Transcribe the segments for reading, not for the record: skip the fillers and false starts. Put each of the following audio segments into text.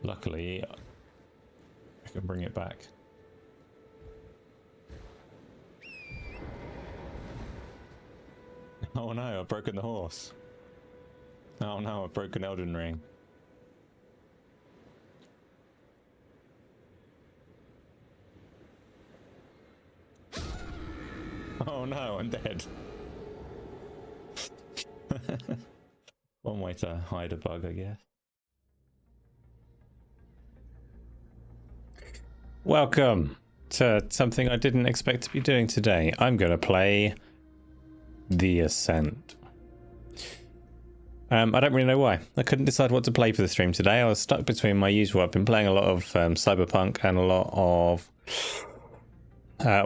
Luckily, I can bring it back. Oh no, I've broken the horse. Oh no, I've broken Elden Ring. Oh no, I'm dead. One way to hide a bug, I guess. Welcome to something I didn't expect to be doing today. I'm going to play the Ascent. I don't really know why. I couldn't decide what to play for the stream today. I was stuck between my usual. I've been playing a lot of Cyberpunk and a lot of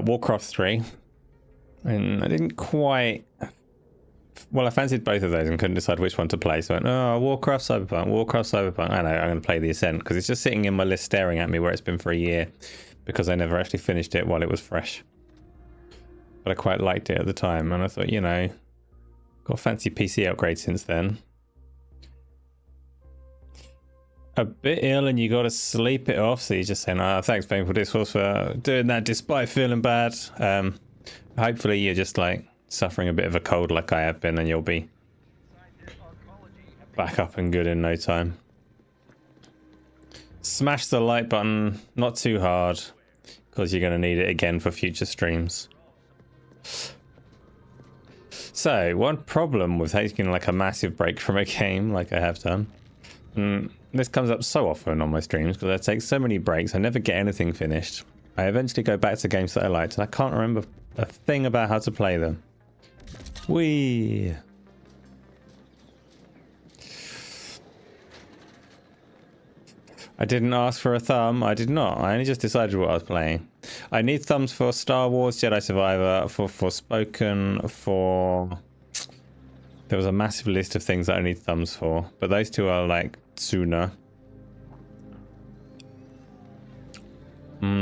Warcraft 3. And I didn't quite... Well, I fancied both of those and couldn't decide which one to play. So I went, oh, Warcraft, Cyberpunk, Warcraft, Cyberpunk. I know, I'm going to play the Ascent because it's just sitting in my list staring at me where it's been for a year because I never actually finished it while it was fresh. But I quite liked it at the time. And I thought, you know, got a fancy PC upgrade since then. A bit ill and you got to sleep it off. So you're just saying, oh, thanks, Painful Discourse, for doing that despite feeling bad. Hopefully you're just like suffering a bit of a cold like I have been and you'll be back up and good in no time. Smash the like button, not too hard, because you're going to need it again for future streams. So, one problem with taking like a massive break from a game like I have done, this comes up so often on my streams because I take so many breaks, I never get anything finished. I eventually go back to games that I liked and I can't remember a thing about how to play them. Whee! I didn't ask for a thumb. I did not. I only just decided what I was playing. I need thumbs for Star Wars, Jedi Survivor, for Forspoken, for... There was a massive list of things that I need thumbs for, but those two are like sooner.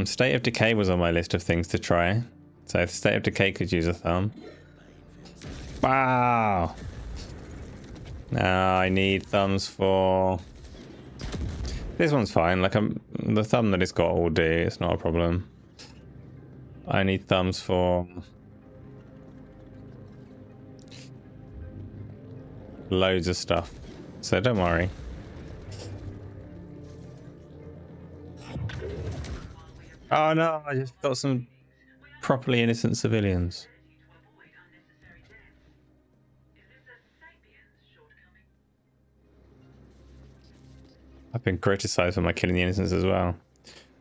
State of Decay was on my list of things to try. So if State of Decay could use a thumb. Wow! Now I need thumbs for... This one's fine, like the thumb that it's got will do, it's not a problem. I need thumbs for... loads of stuff, so don't worry. Oh no, I just got some properly innocent civilians. I've been criticised for my killing the innocents as well.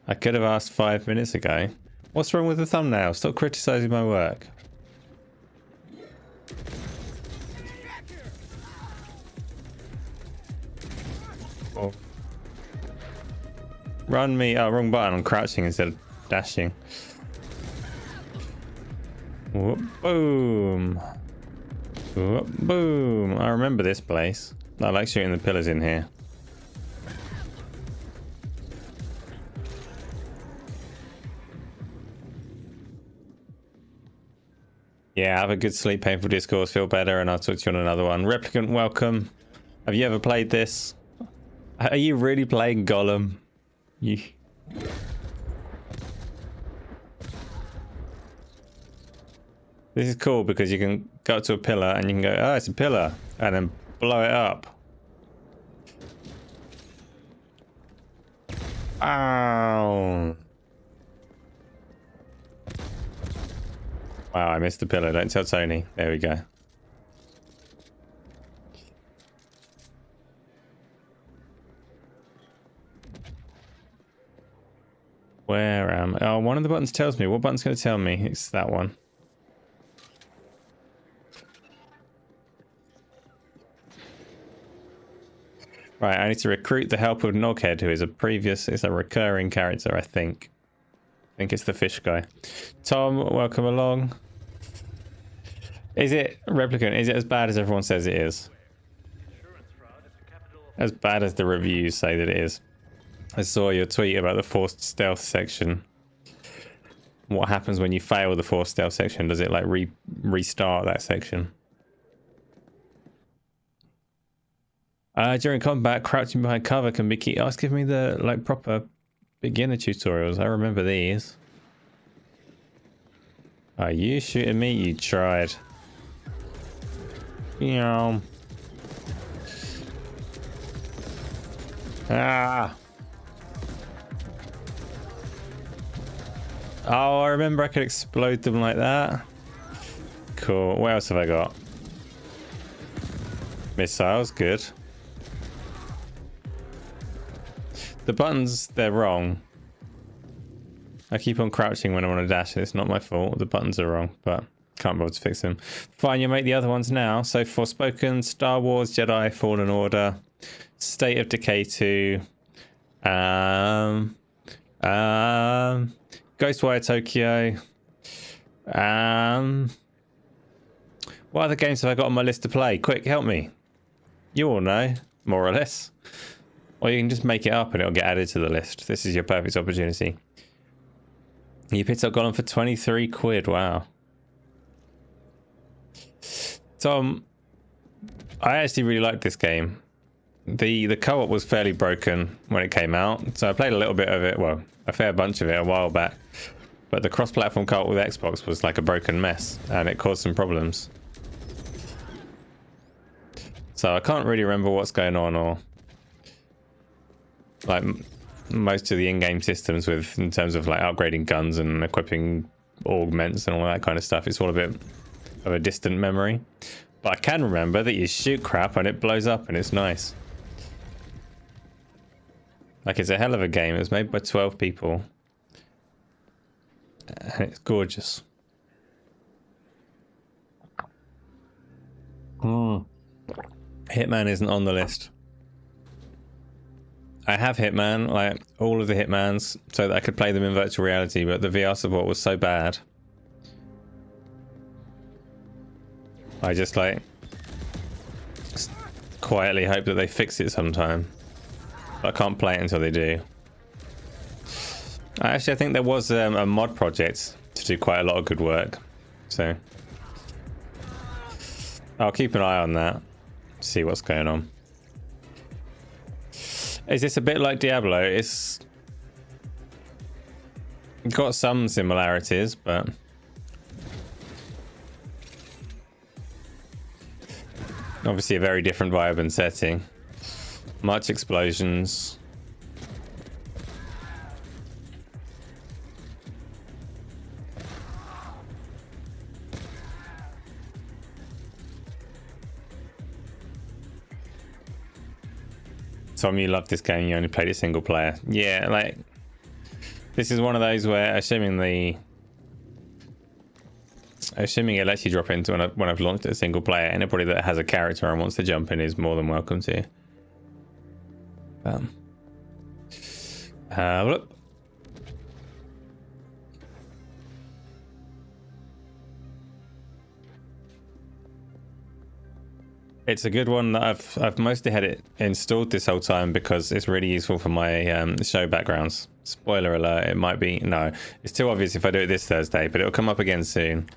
I could have asked 5 minutes ago. What's wrong with the thumbnail? Stop criticising my work. Oh. Run me. Oh, wrong button. I'm crouching instead of dashing. Whoop, boom. Whoop, boom. I remember this place. I like shooting the pillars in here. Yeah, have a good sleep, Painful Discourse, feel better, and I'll talk to you on another one. Replicant, welcome. Have you ever played this? Are you really playing Gollum? You... This is cool because you can go up to a pillar and you can go, oh, it's a pillar, and then blow it up. Ow. Wow, I missed the pillar. Don't tell Tony. There we go. Where am I? Oh, one of the buttons tells me. What button's going to tell me? It's that one. Right, I need to recruit the help of Noghead, who is it's a recurring character, I think. I think it's the fish guy. Tom, welcome along. Is it, Replicant, is it as bad as everyone says it is? As bad as the reviews say that it is. I saw your tweet about the forced stealth section. What happens when you fail the forced stealth section? Does it like restart that section? During combat, crouching behind cover can be key. Oh, it's giving me the like proper beginner tutorials. I remember these. Are you shooting me? You tried. Yeah. Ah. Oh, I remember I could explode them like that. Cool. What else have I got? Missiles, good. The buttons, they're wrong. I keep on crouching when I want to dash, and it's not my fault. The buttons are wrong, but can't bother to fix them. Fine, you'll make the other ones now. So Forspoken, Star Wars Jedi Fallen Order, State of Decay 2, Ghostwire Tokyo. What other games have I got on my list to play? Quick, help me. You all know, more or less. Or you can just make it up and it'll get added to the list. This is your perfect opportunity. You picked up Gollum for 23 quid. Wow. Tom, I actually really like this game. The co-op was fairly broken when it came out, so I played a little bit of it, well, a fair bunch of it a while back. But the cross-platform co-op with Xbox was like a broken mess, and it caused some problems. So I can't really remember what's going on, or like most of the in-game systems with in terms of like upgrading guns and equipping augments and all that kind of stuff. It's all a bit of a distant memory. But I can remember that you shoot crap and it blows up and it's nice. Like, it's a hell of a game. It was made by 12 people. And it's gorgeous. Hitman isn't on the list. I have Hitman, like all of the Hitmans, so that I could play them in virtual reality, but the VR support was so bad. I just like quietly hope that they fix it sometime. But I can't play it until they do. Actually, I think there was a mod project to do quite a lot of good work, so I'll keep an eye on that, see what's going on. Is this a bit like Diablo? It's got some similarities, but obviously a very different vibe and setting. Much explosions. Tom, you love this game, you only played it single player. Yeah, like, this is one of those where, assuming it lets you drop into when I've launched it as single player, anybody that has a character and wants to jump in is more than welcome to. Look. It's a good one that I've mostly had it installed this whole time because it's really useful for my show backgrounds. Spoiler alert, it might be... No, it's too obvious if I do it this Thursday, but it'll come up again soon.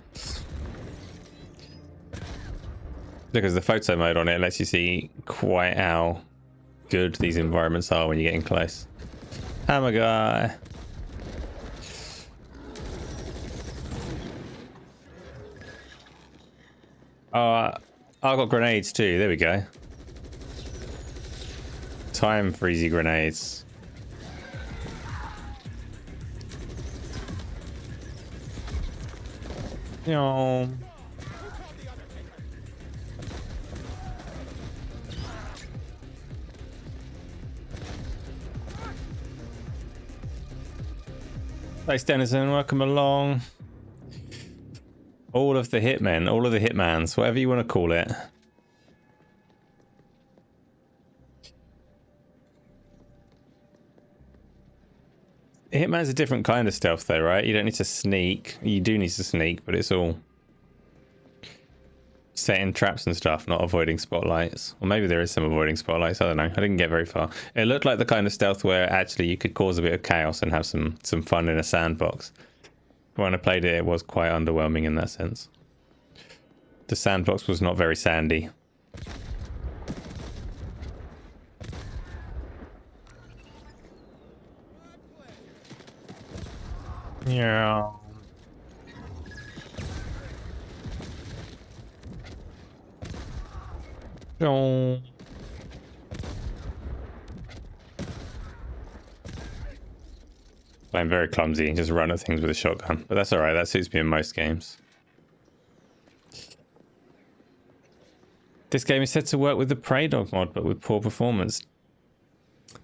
Because the photo mode on it lets you see quite how good these environments are when you're getting close. Hammer guy. Oh, I've got grenades too. There we go. Time freezy grenades. No. Thanks, Denizen. Welcome along. All of the hitmen, all of the hitmans, whatever you want to call it. Hitman's a different kind of stealth though, right? You don't need to sneak. You do need to sneak, but it's all setting traps and stuff, not avoiding spotlights. Or maybe there is some avoiding spotlights, I don't know. I didn't get very far. It looked like the kind of stealth where actually you could cause a bit of chaos and have some fun in a sandbox. When I played it, it was quite underwhelming in that sense. The sandbox was not very sandy. Yeah. Oh. I'm very clumsy, just run at things with a shotgun. But that's alright, that suits me in most games. This game is said to work with the Prey Dog mod, but with poor performance.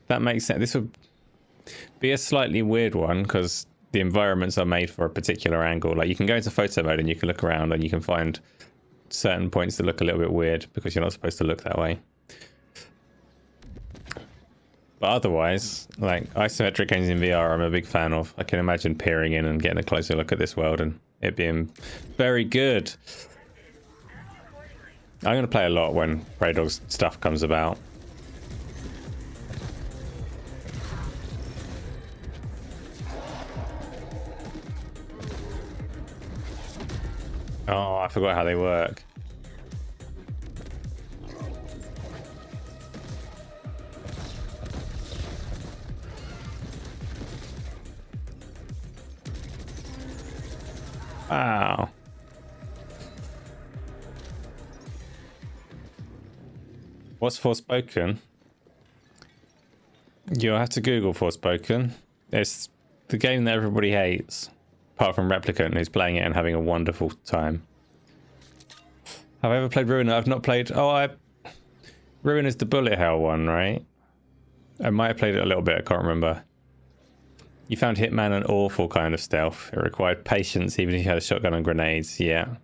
That makes sense. This would be a slightly weird one, because the environments are made for a particular angle. Like, you can go into photo mode and you can look around and you can find certain points that look a little bit weird, because you're not supposed to look that way. But otherwise, like, isometric games in VR, I'm a big fan of. I can imagine peering in and getting a closer look at this world and it being very good. I'm going to play a lot when Prey Dog's stuff comes about. Oh, I forgot how they work. Wow. What's Forspoken? You'll have to Google Forspoken. It's the game that everybody hates, apart from Replicant, who's playing it and having a wonderful time. Have I ever played Ruin? I've not played... Ruin is the bullet hell one, right? I might have played it a little bit, I can't remember. You found Hitman an awful kind of stealth. It required patience even if you had a shotgun and grenades. Yeah.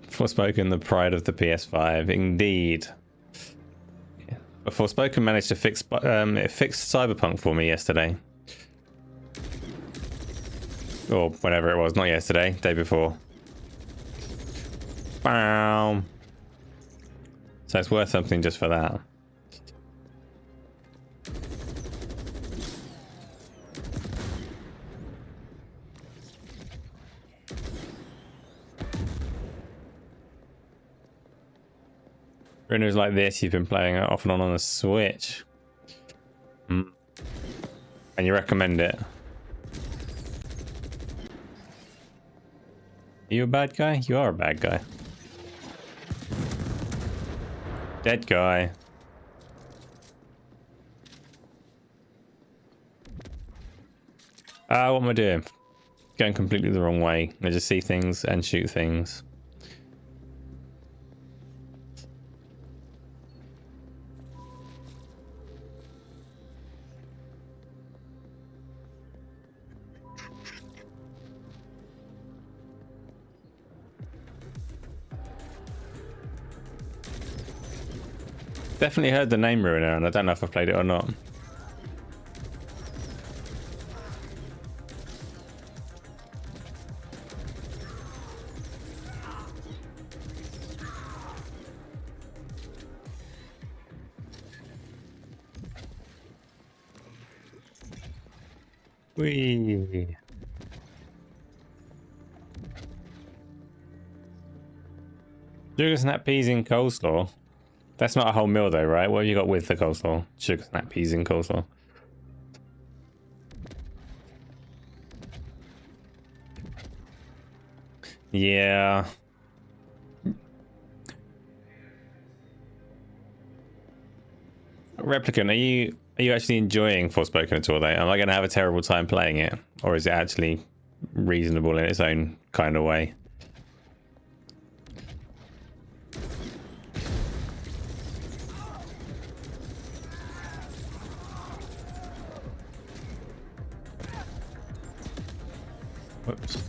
Forspoken, the pride of the PS5. Indeed. Yeah. But Forspoken managed to fix... it fixed Cyberpunk for me yesterday. Or whenever it was. Not yesterday. Day before. Bam. So it's worth something just for that. Runners like this, you've been playing it off and on the Switch. And you recommend it? Are you a bad guy? You are a bad guy. Dead guy. What am I doing? Going completely the wrong way. I just see things and shoot things. Definitely heard the name Ruiner, and I don't know if I've played it or not. Whee! Sugar snap peas in coleslaw. That's not a whole meal though, right? What have you got with the coleslaw? Sugar snap peas in coleslaw. Yeah. Replicant, are you actually enjoying Forspoken at all though? Am I going to have a terrible time playing it? Or is it actually reasonable in its own kind of way? Whoops.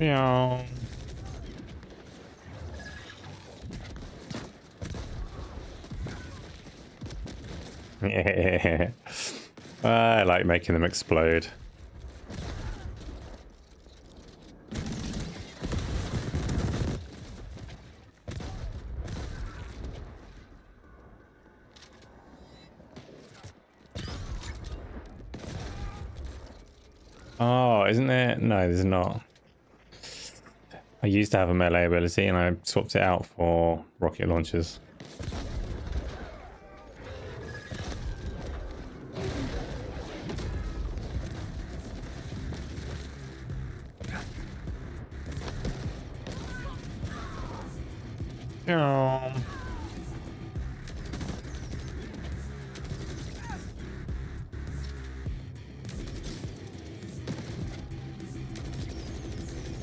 Yeah. Yeah. I like making them explode. Oh, isn't there? No, there's not. I used to have a melee ability and I swapped it out for rocket launchers. Oh.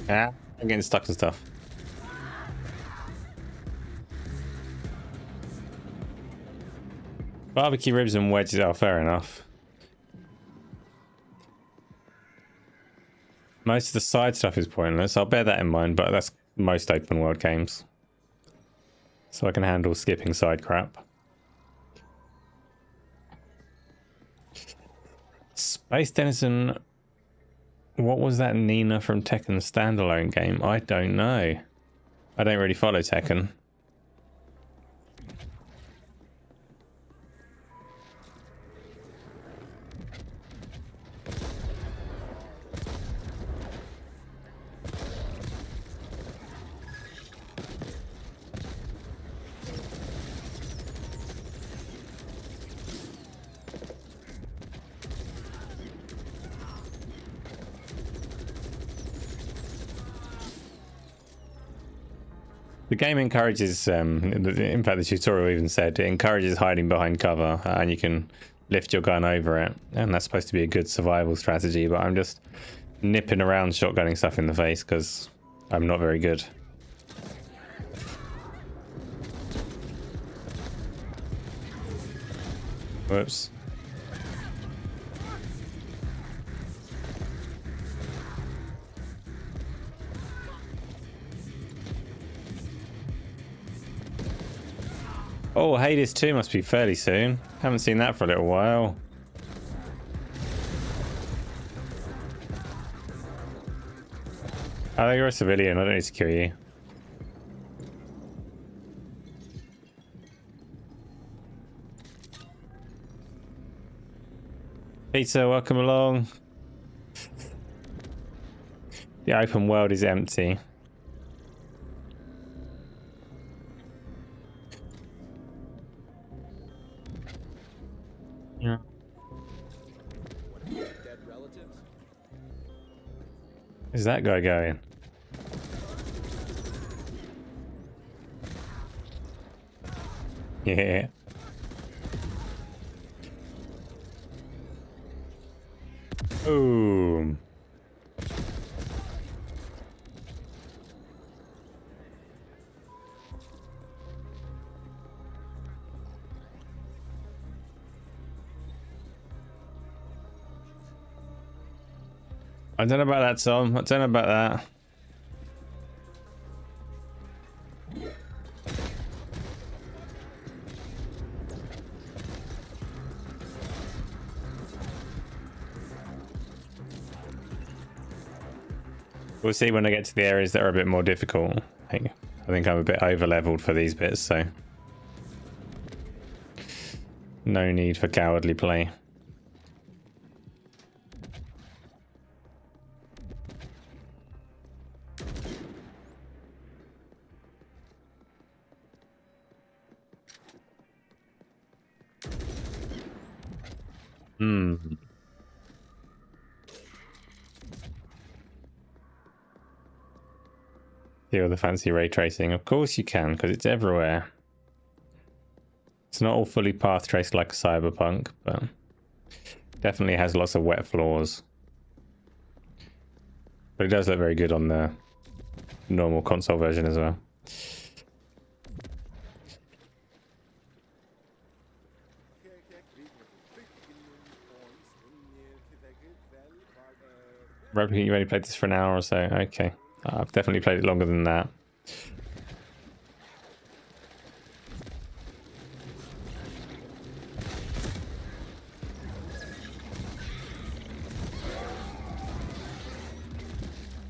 Yeah, I'm getting stuck to stuff. Barbecue ribs and wedges are fair enough. Most of the side stuff is pointless. I'll bear that in mind, but that's most open world games. So I can handle skipping side crap. Space Denizen. What was that Nina from Tekken standalone game? I don't know. I don't really follow Tekken. The game encourages, in fact the tutorial even said, it encourages hiding behind cover and you can lift your gun over it. And that's supposed to be a good survival strategy, but I'm just nipping around shotgunning stuff in the face because I'm not very good. Whoops. Oh, Hades 2 must be fairly soon. Haven't seen that for a little while. Oh, you're a civilian. I don't need to kill you. Peter, welcome along. The open world is empty. Yeah. Is that guy going? Yeah. Boom. I don't know about that, Tom. I don't know about that. We'll see when I get to the areas that are a bit more difficult. I think I'm a bit over leveled for these bits, so no need for cowardly play. Deal with the fancy ray tracing. Of course you can, because it's everywhere. It's not all fully path traced like a Cyberpunk, but definitely has lots of wet floors. But it does look very good on the normal console version as well. Replicant, you only played this for an hour or so. Okay. I've definitely played it longer than that.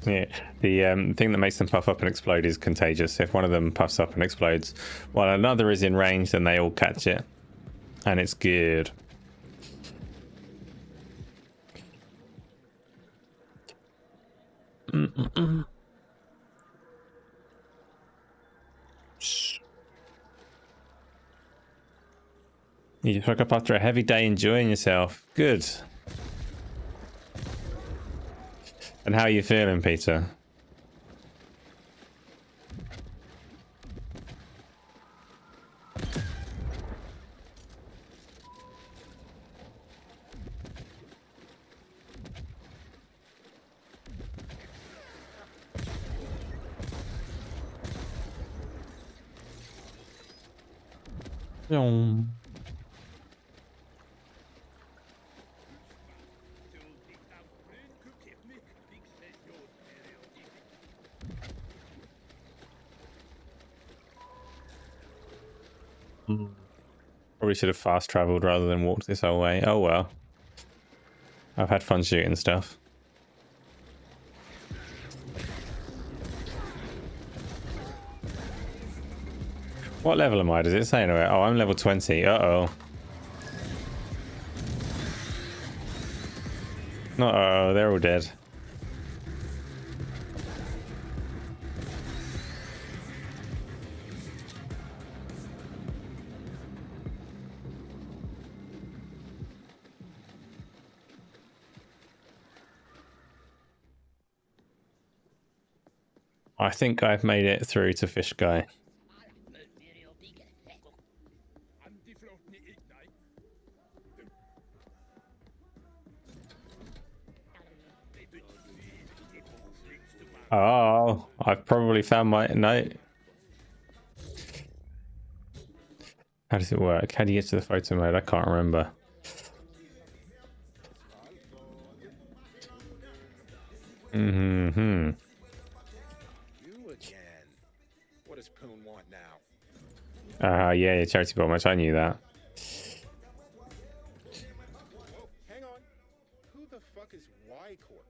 Yeah, the thing that makes them puff up and explode is contagious. If one of them puffs up and explodes while another is in range, then they all catch it. And it's good. You just woke up after a heavy day enjoying yourself. Good. And how are you feeling, Peter? Probably should have fast traveled rather than walked this whole way. Oh well. I've had fun shooting stuff. What level am I? Does it say anywhere? Oh, I'm level 20. Uh-oh. Uh-oh, they're all dead. I think I've made it through to Fish Guy. Oh, I've probably found my note. How does it work? How do you get to the photo mode? I can't remember. Mm-hmm. Yeah, your charity bot match. I knew that. Hang on. Who the fuck is Y Corp?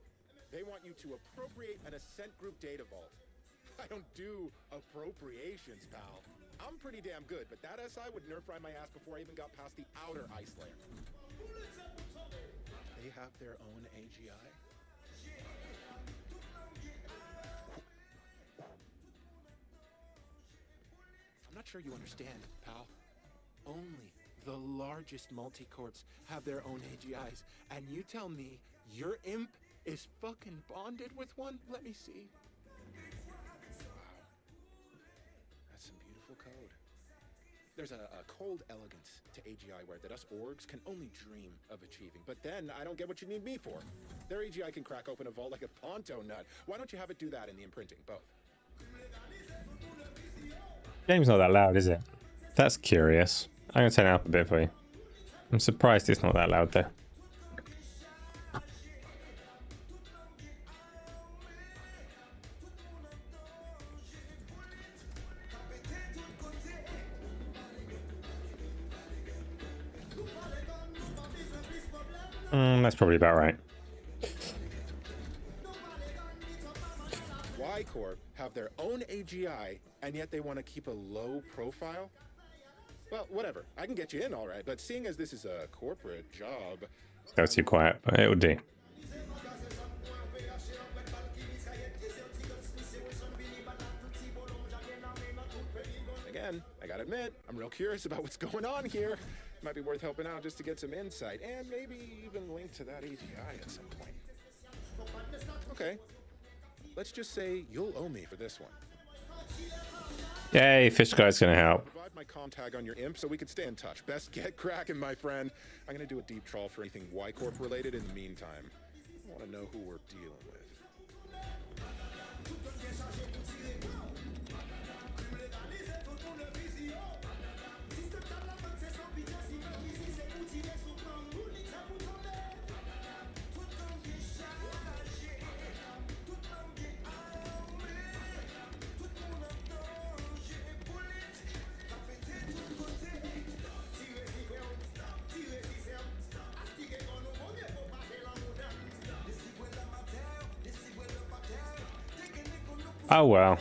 They want you to appropriate an Ascent group data vault. I don't do appropriations, pal. I'm pretty damn good, but that SI would nerf fry my ass before I even got past the outer ice layer. They have their own AGI? I'm not sure you understand, pal. Only the largest multi-corps have their own AGIs, and you tell me your imp is fucking bonded with one? Let me see. Wow. That's some beautiful code. There's a cold elegance to AGI-ware that us orgs can only dream of achieving. But then I don't get what you need me for. Their AGI can crack open a vault like a Ponto nut. Why don't you have it do that in the imprinting? Both. Game's not that loud, is it? That's curious. I'm going to turn it up a bit for you. I'm surprised it's not that loud though. That's probably about right. Y Corp have their own AGI, and yet they want to keep a low profile? Well, whatever. I can get you in all right, but seeing as this is a corporate job... That was too quiet, but it'll do. Again, I gotta admit, I'm real curious about what's going on here. Might be worth helping out just to get some insight, and maybe even link to that AGI at some point. Okay. Let's just say you'll owe me for this one. Yay, Fish Guy's gonna help. Provide my com tag on your imp so we can stay in touch. Best get cracking, my friend. I'm gonna do a deep trawl for anything Y Corp related in the meantime. I want to know who we're dealing with. Oh well.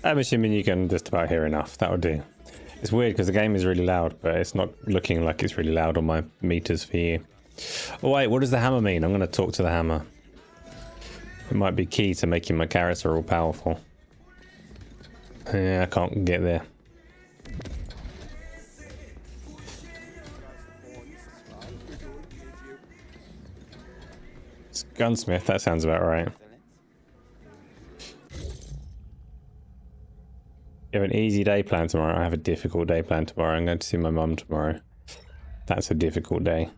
I'm assuming you can just about hear enough. That'll do. It's weird because the game is really loud, but it's not looking like it's really loud on my meters for you. Oh wait, what does the hammer mean? I'm going to talk to the hammer. It might be key to making my character all powerful. Yeah, I can't get there. It's gunsmith, that sounds about right. You have an easy day planned tomorrow. I have a difficult day planned tomorrow. I'm going to see my mum tomorrow. That's a difficult day.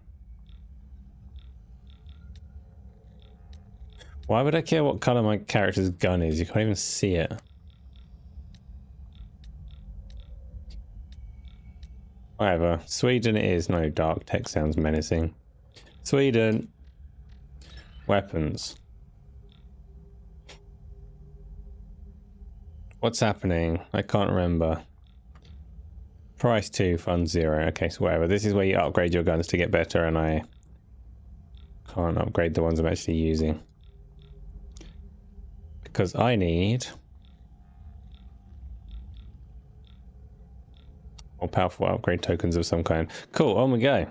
Why would I care what colour my character's gun is? You can't even see it. Whatever. Sweden it is. No, dark text sounds menacing. Sweden. Weapons. What's happening? I can't remember. Price 2, fund 0. Okay, so whatever. This is where you upgrade your guns to get better, and I can't upgrade the ones I'm actually using. Because I need more powerful upgrade tokens of some kind. Cool, on we go.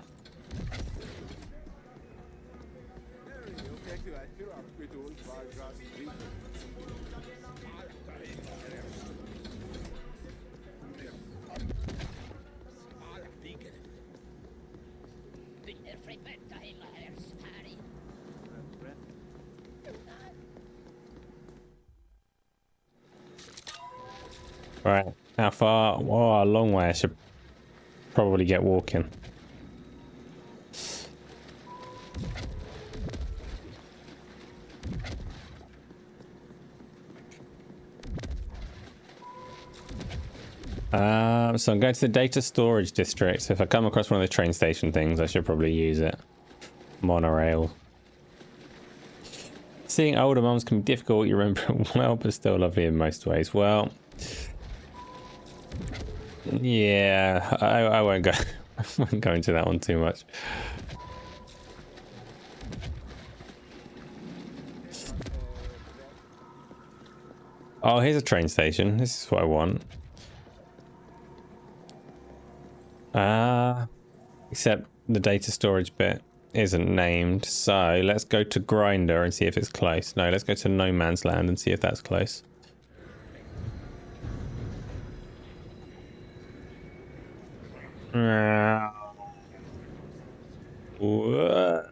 Right, how far? Oh, a long way. I should probably get walking. So I'm going to the data storage district. So if I come across one of the train station things, I should probably use it. Monorail. Seeing older mums can be difficult. You remember it well, but still lovely in most ways. Well, yeah, I won't go. I won't go into that one too much. Oh, here's a train station. This is what I want. Except the data storage bit isn't named. So let's go to Grinder and see if it's close. No, let's go to No Man's Land and see if that's close. What?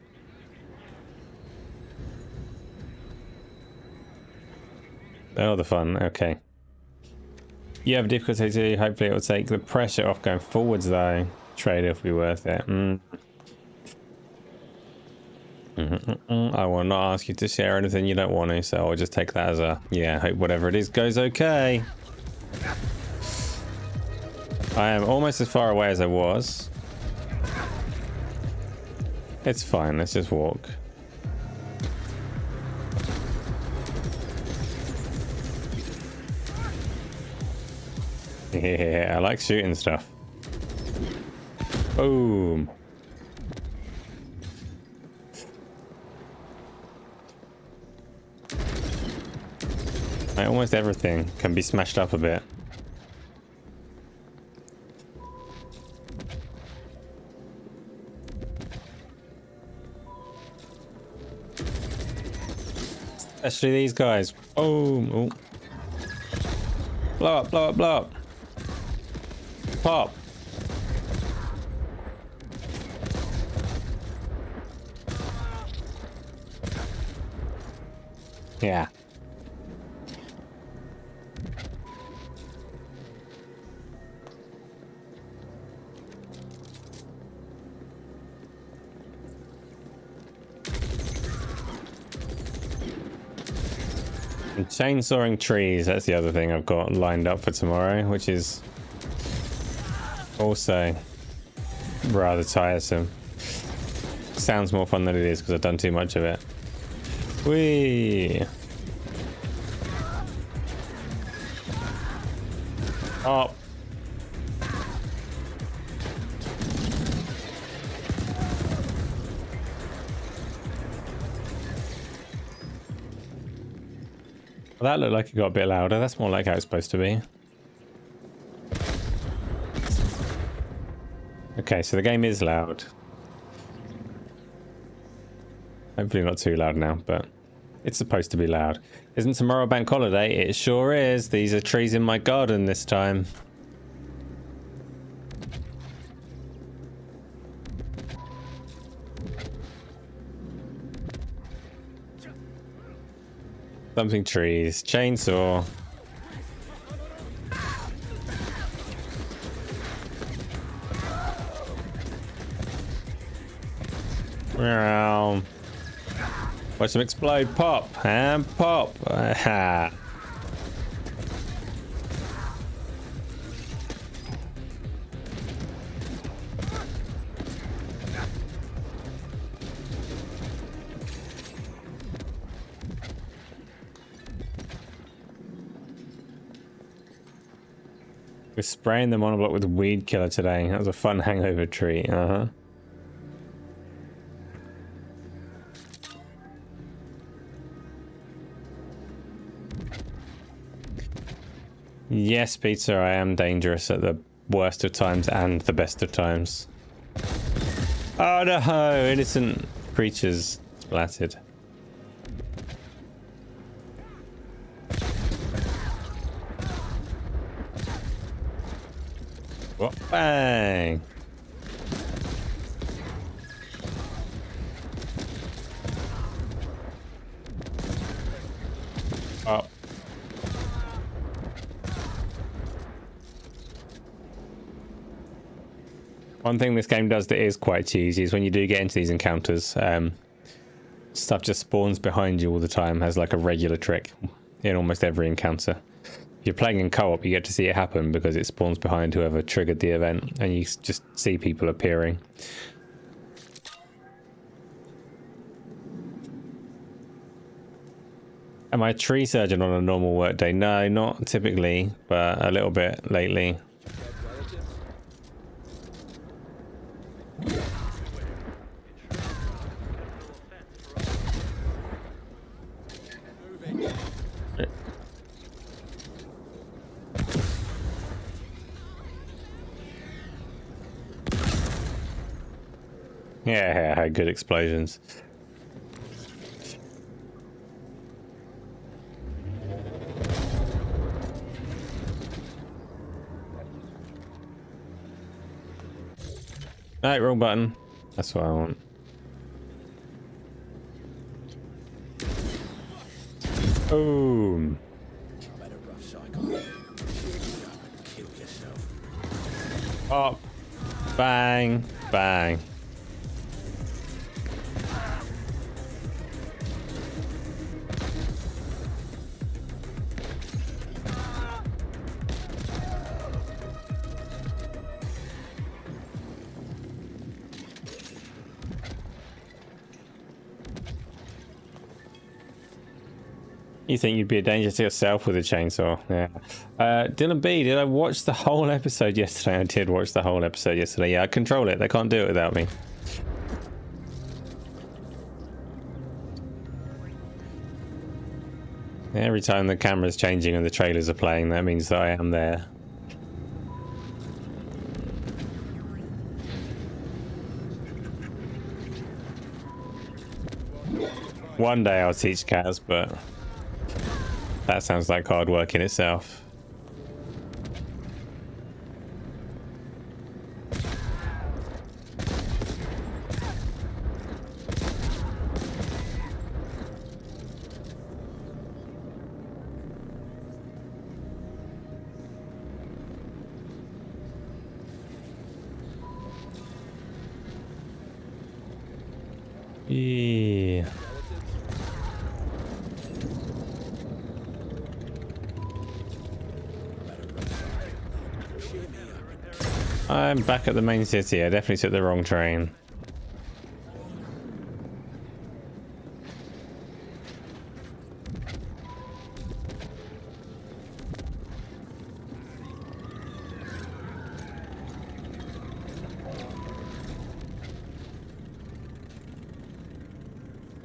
Oh, the fun. Okay. You have difficulty too. Hopefully it will take the pressure off going forwards though. Trade-off will be worth it. I will not ask you to share anything you don't want to, so I'll just take that as a, yeah, hope whatever it is goes okay. I am almost as far away as I was. It's fine, let's just walk. Yeah, I like shooting stuff. Boom. Like, almost everything can be smashed up a bit. Especially these guys. Boom. Oh. Blow up, blow up, blow up. Pop. Yeah. And chainsawing trees, that's the other thing I've got lined up for tomorrow, which is also rather tiresome. Sounds more fun than it is because I've done too much of it. Whee! Oh. Well, that looked like it got a bit louder. That's more like how it's supposed to be. Okay, so the game is loud. Hopefully not too loud now, but it's supposed to be loud. Isn't tomorrow a bank holiday? It sure is. These are trees in my garden this time. Something trees. Chainsaw. Meow. Watch them explode. Pop and pop. Aha. We're spraying the monoblock with weed killer today. That was a fun hangover treat. Uh-huh. Yes, Peter, I am dangerous at the worst of times and the best of times. Oh no, innocent creatures splattered. What? Bang! Oh. One thing this game does that is quite cheesy is when you do get into these encounters, stuff just spawns behind you all the time, has like a regular trick in almost every encounter. If you're playing in co-op, you get to see it happen because it spawns behind whoever triggered the event, and you just see people appearing. Am I a tree surgeon on a normal work day? No, not typically, but a little bit lately. Yeah, good explosions. Right, wrong button. That's what I want. Boom. Pop. Bang. Bang. You think you'd be a danger to yourself with a chainsaw? Yeah. Dylan B, did I watch the whole episode yesterday? I did watch the whole episode yesterday. Yeah, I control it. They can't do it without me. Every time the camera's changing and the trailers are playing, that means that I am there. One day I'll teach Kaz, but that sounds like hard work in itself. Yeah. I'm back at the main city. I definitely took the wrong train.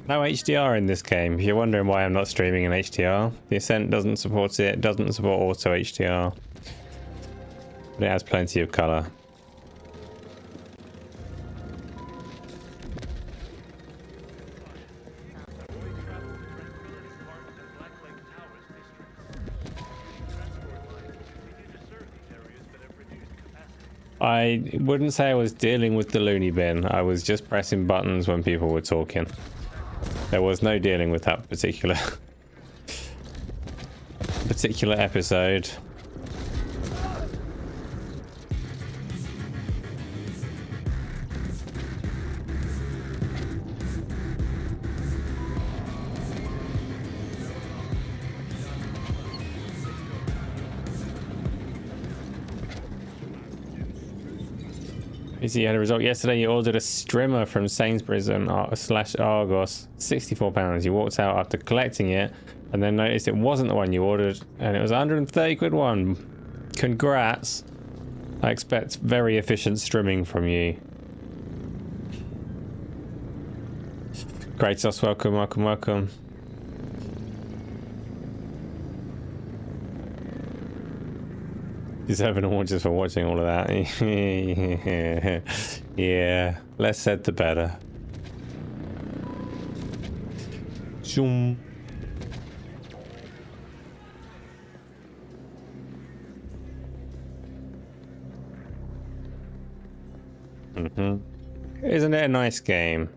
No HDR in this game. If you're wondering why I'm not streaming in HDR, the Ascent doesn't support it, doesn't support auto HDR. But it has plenty of color. I wouldn't say I was dealing with the loony bin. I was just pressing buttons when people were talking. There was no dealing with that particular episode. You had a result yesterday. You ordered a strimmer from Sainsbury's and / Argos, £64. You walked out after collecting it and then noticed it wasn't the one you ordered and it was 130 quid one. Congrats. I expect very efficient strimming from you. Kratos, welcome, welcome, welcome. Deserve an award just for watching all of that. Yeah, less said the better. Zoom. Isn't it a nice game?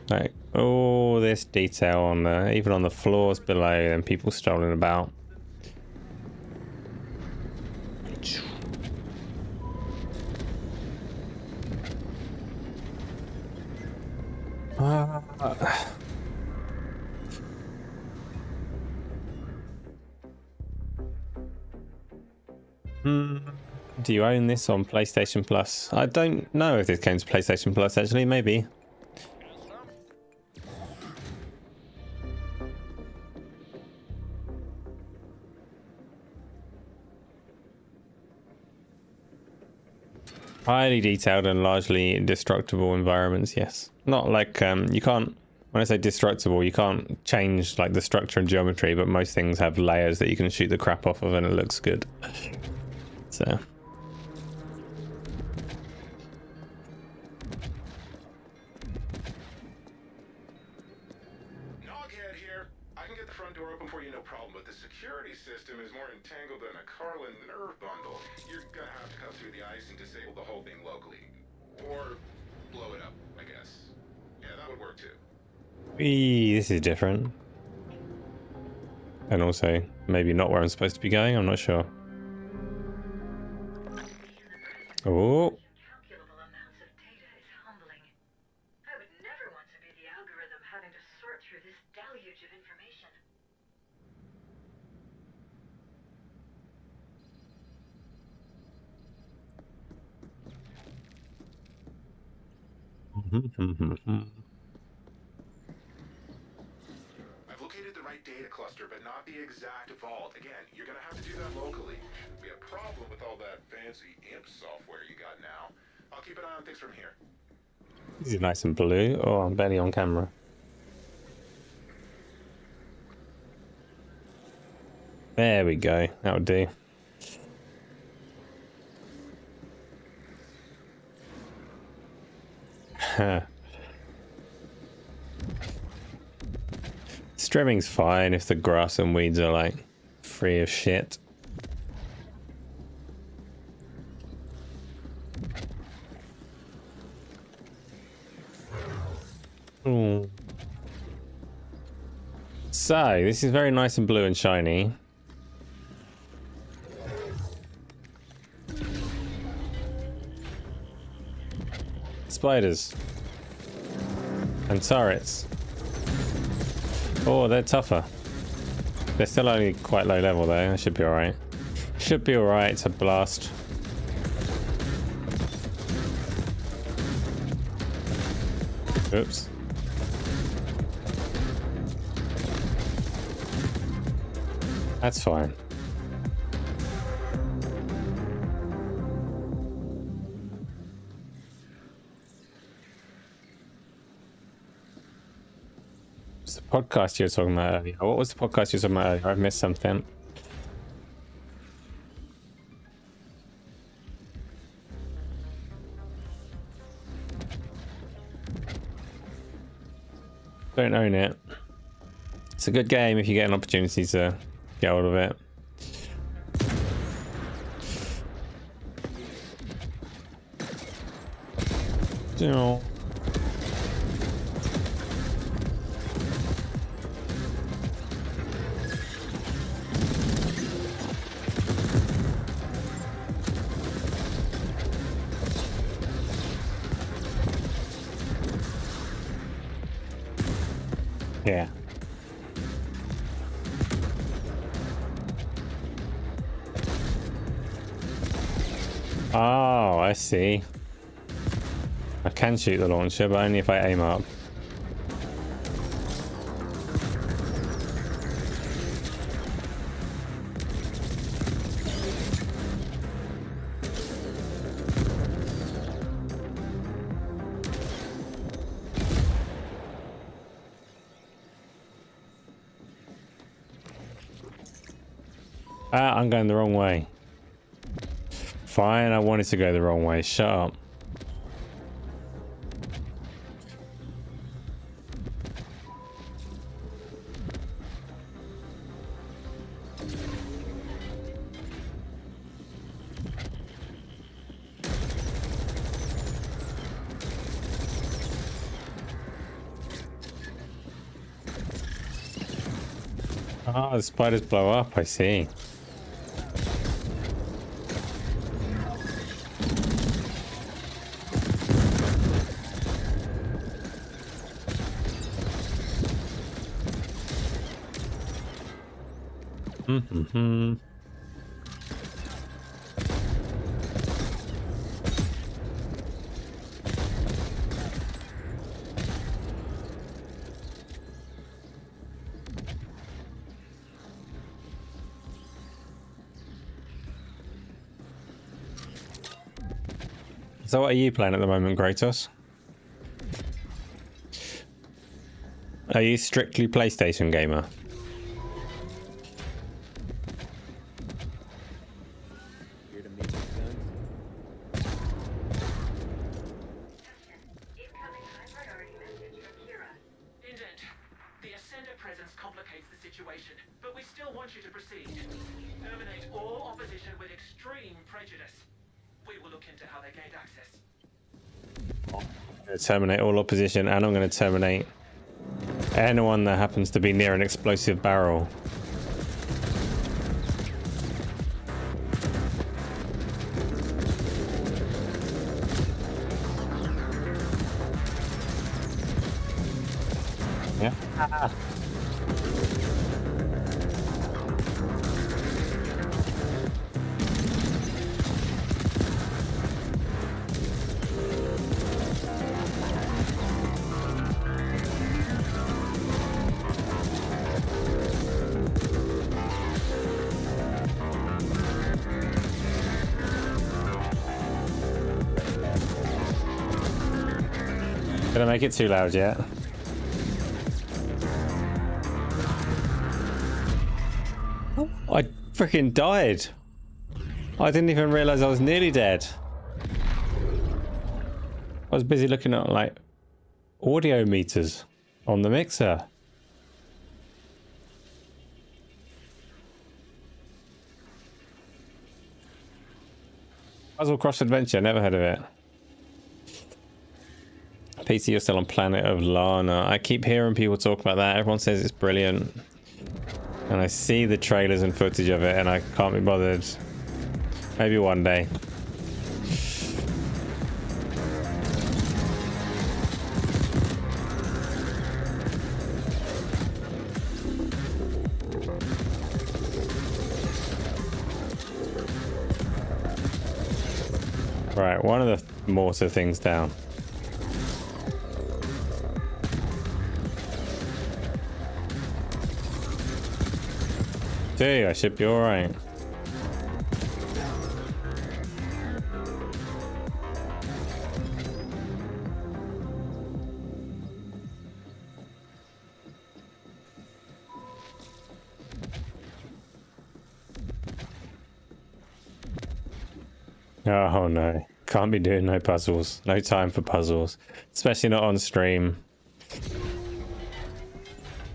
Like, oh, this detail on the, even on the floors below, and people strolling about. Do you own this on PlayStation Plus? I don't know if this came to PlayStation Plus actually, maybe. Highly detailed and largely indestructible environments, yes. Not like, you can't, when I say destructible, you can't change like the structure and geometry, but most things have layers that you can shoot the crap off of and it looks good. So. Noghead here. I can get the front door open for you, no problem, but the security system is more entangled than a Carlin nerve bundle. You're gonna have to cut through the ice and disable the whole thing locally. Or blow it up, I guess. Yeah, that would work too. This is different. And also, maybe not where I'm supposed to be going, I'm not sure. Oh. Incalculable amounts of data is humbling. I would never want to be the algorithm having to sort through this deluge of information. I've located the right data cluster, but not the exact vault. Again, you're gonna have to do that locally. Shouldn't be a problem with all that fancy imp software you got now. I'll keep an eye on things from here. This is nice and blue. Oh, I'm barely on camera. There we go. That would do. Strimming's fine if the grass and weeds are like free of shit. Ooh. So this is very nice and blue and shiny. Spiders and turrets. Oh, they're tougher. They're still only quite low level though. That should be alright. Should be alright to blast. Oops. That's fine. What's the podcast you were talking about earlier? What was the podcast you were talking about earlier? I've missed something. Don't own it. It's a good game if you get an opportunity to get hold of it. No. Yeah. Oh, I see. I can shoot the launcher, but only if I aim up. Ah, I'm going the wrong way. Fine, I wanted to go the wrong way. Shut up. Ah, the spiders blow up, I see. Mm-hmm. So what are you playing at the moment, Kratos? Are you strictly PlayStation gamer? Here to meet your son? Incoming high priority message from Kira. Indent, the Ascender presence complicates the situation, but we still want you to proceed. Terminate all opposition with extreme prejudice. We will look into how they gained access. I'm going to terminate all opposition, and I'm going to terminate anyone that happens to be near an explosive barrel. Yeah. Did I make it too loud yet? I freaking died. I didn't even realize I was nearly dead. I was busy looking at like audio meters on the mixer. Puzzle Cross Adventure, never heard of it. PC, you're still on Planet of Lana. I keep hearing people talk about that. Everyone says it's brilliant. And I see the trailers and footage of it and I can't be bothered. Maybe one day. Right, one of the mortar things down. Dude, I should be alright. Oh no. Can't be doing no puzzles. No time for puzzles. Especially not on stream.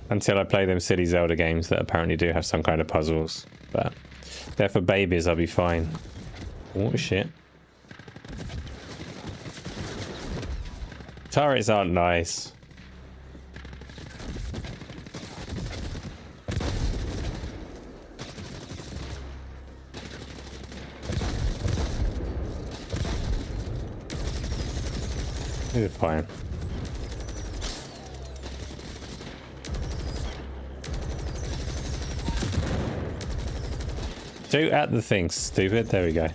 Until I play them silly Zelda games that apparently do have some kind of puzzles. But they're for babies, I'll be fine. Oh shit. Turrets aren't nice. It's fine. Shoot at the thing, stupid. There we go.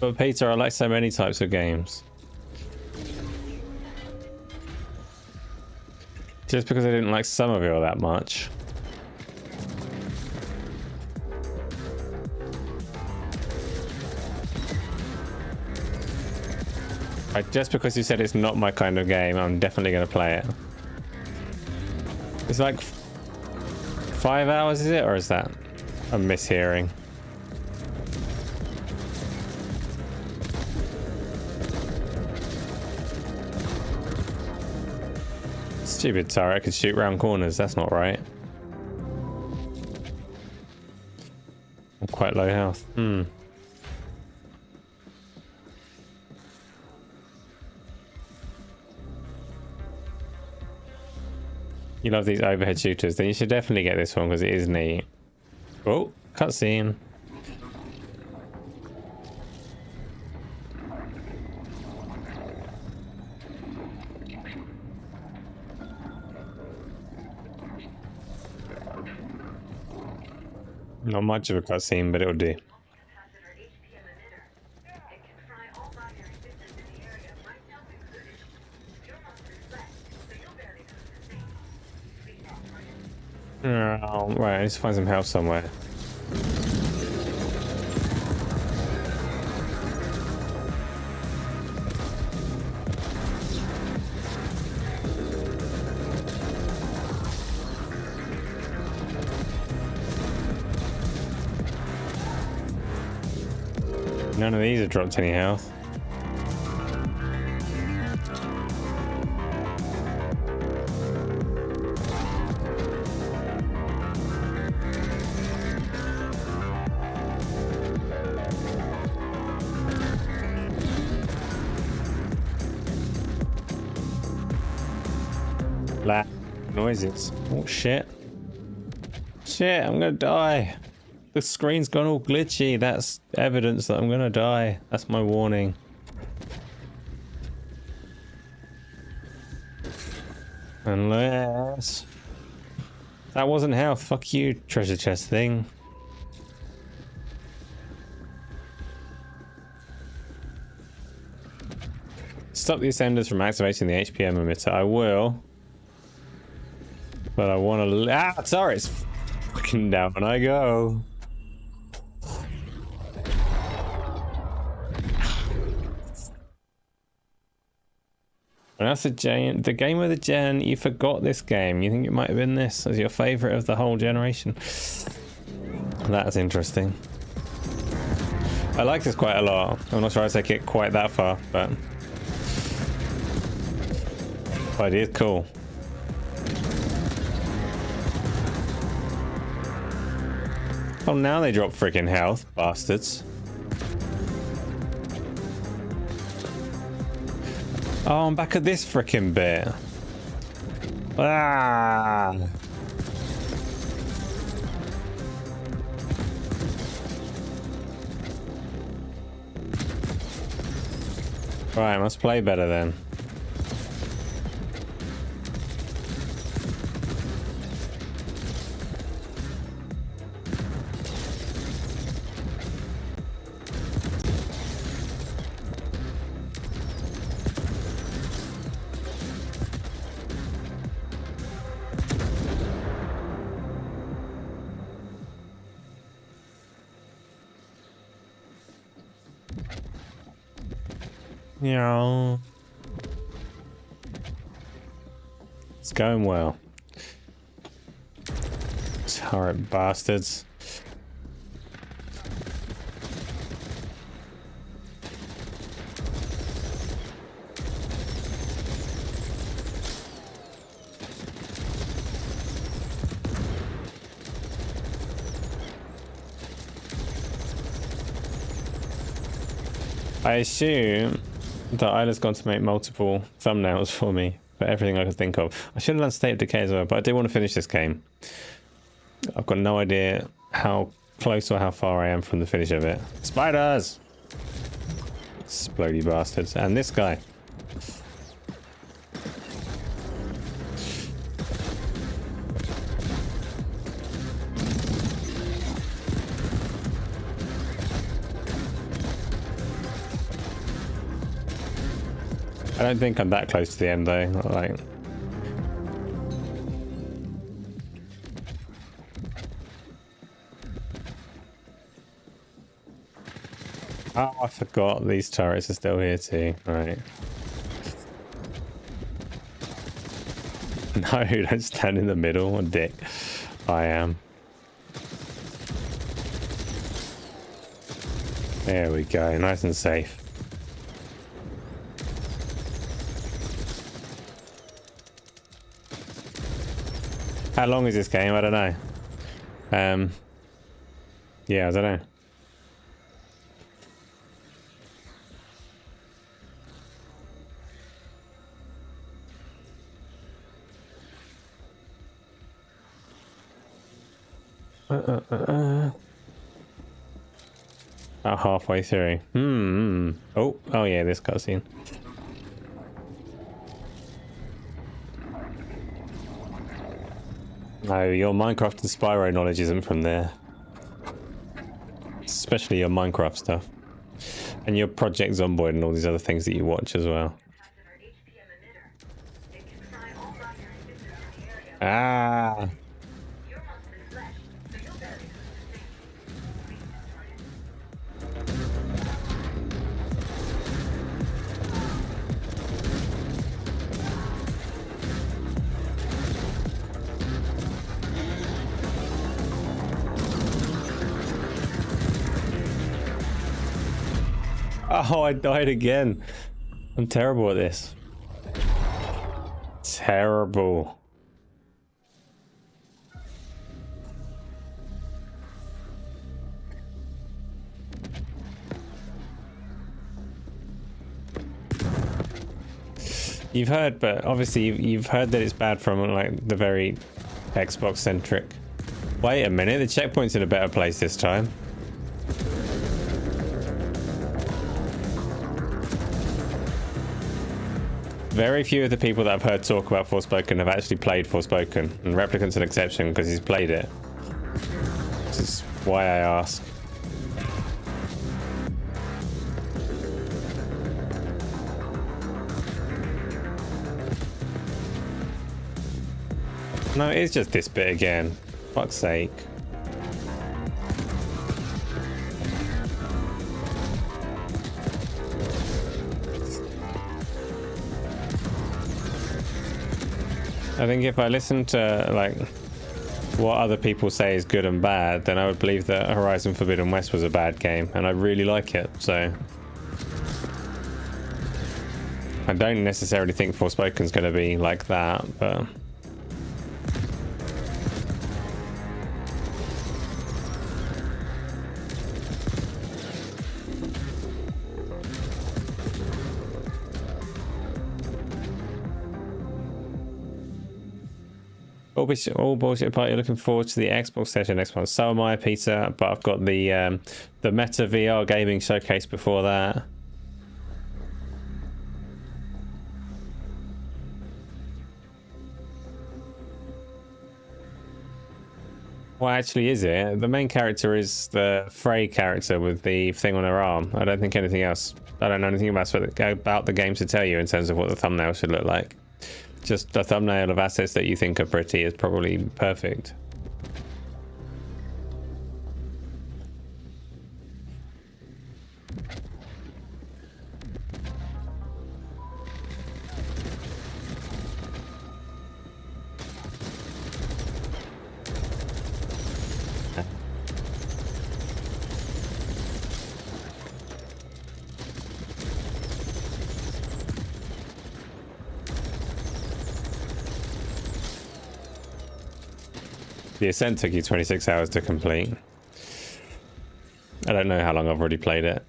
But Peter, I like so many types of games. Just because I didn't like Somerville that much. Just because you said it's not my kind of game, I'm definitely going to play it. It's like 5 hours, is it? Or is that a mishearing? Stupid turret could shoot round corners. That's not right. I'm quite low health. You love these overhead shooters, then you should definitely get this one because it is neat. Oh, cutscene. Not much of a cutscene, but it'll do. Capacitor HPM emitter. It can fry all binary systems in the area, myself included. Your monster's left, so you'll barely notice a thing. Speed off, right? Oh, right, I need to find some health somewhere. None of these have dropped any health. Loud noises. Oh shit. Shit, I'm gonna die. The screen's gone all glitchy. That's evidence that I'm gonna die. That's my warning. Unless... that wasn't health. Fuck you, treasure chest thing. Stop the ascenders from activating the HPM emitter. I will. But I want to... ah, sorry, it's fucking down when I go. And that's the game of the gen. You forgot this game. You think it might have been this as your favorite of the whole generation. That's interesting. I like this quite a lot. I'm not sure I'd take it quite that far, but it is cool. Oh, now they drop freaking health, bastards. Oh, I'm back at this freaking bit. Ah. Right, must play better then. Yeah. It's going well. Turret bastards. I assume that Isla's gone to make multiple thumbnails for me for everything I could think of. I should have done State of Decay as well, but I do want to finish this game. I've got no idea how close or how far I am from the finish of it. Spiders! Explodey bastards. And this guy. I don't think I'm that close to the end though. Like, oh, I forgot these turrets are still here too. Right. No, don't stand in the middle, dick. I am. There we go, nice and safe. How long is this game? I don't know. Yeah, I don't know. About halfway through. Oh yeah, this cutscene. No, your Minecraft and Spyro knowledge isn't from there. Especially your Minecraft stuff. And your Project Zomboid and all these other things that you watch as well. Ah! Oh, I died again. I'm terrible at this. Terrible. You've heard, but obviously you've heard that it's bad from like the very Xbox centric. Wait a minute, the checkpoint's in a better place this time. Very few of the people that I've heard talk about Forspoken have actually played Forspoken, and Replicant's an exception because he's played it. This is why I ask. No, it's just this bit again. Fuck's sake. I think if I listen to like what other people say is good and bad, then I would believe that Horizon Forbidden West was a bad game, and I really like it, so I don't necessarily think Forspoken's going to be like that, but all bullshit party. Looking forward to the Xbox session next month. So am I, Peter. But I've got the Meta VR gaming showcase before that. What actually is it? The main character is the Frey character with the thing on her arm. I don't think anything else. I don't know anything about the game to tell you in terms of what the thumbnail should look like. Just a thumbnail of assets that you think are pretty is probably perfect. The Ascent took you 26 hours to complete. I don't know how long I've already played it.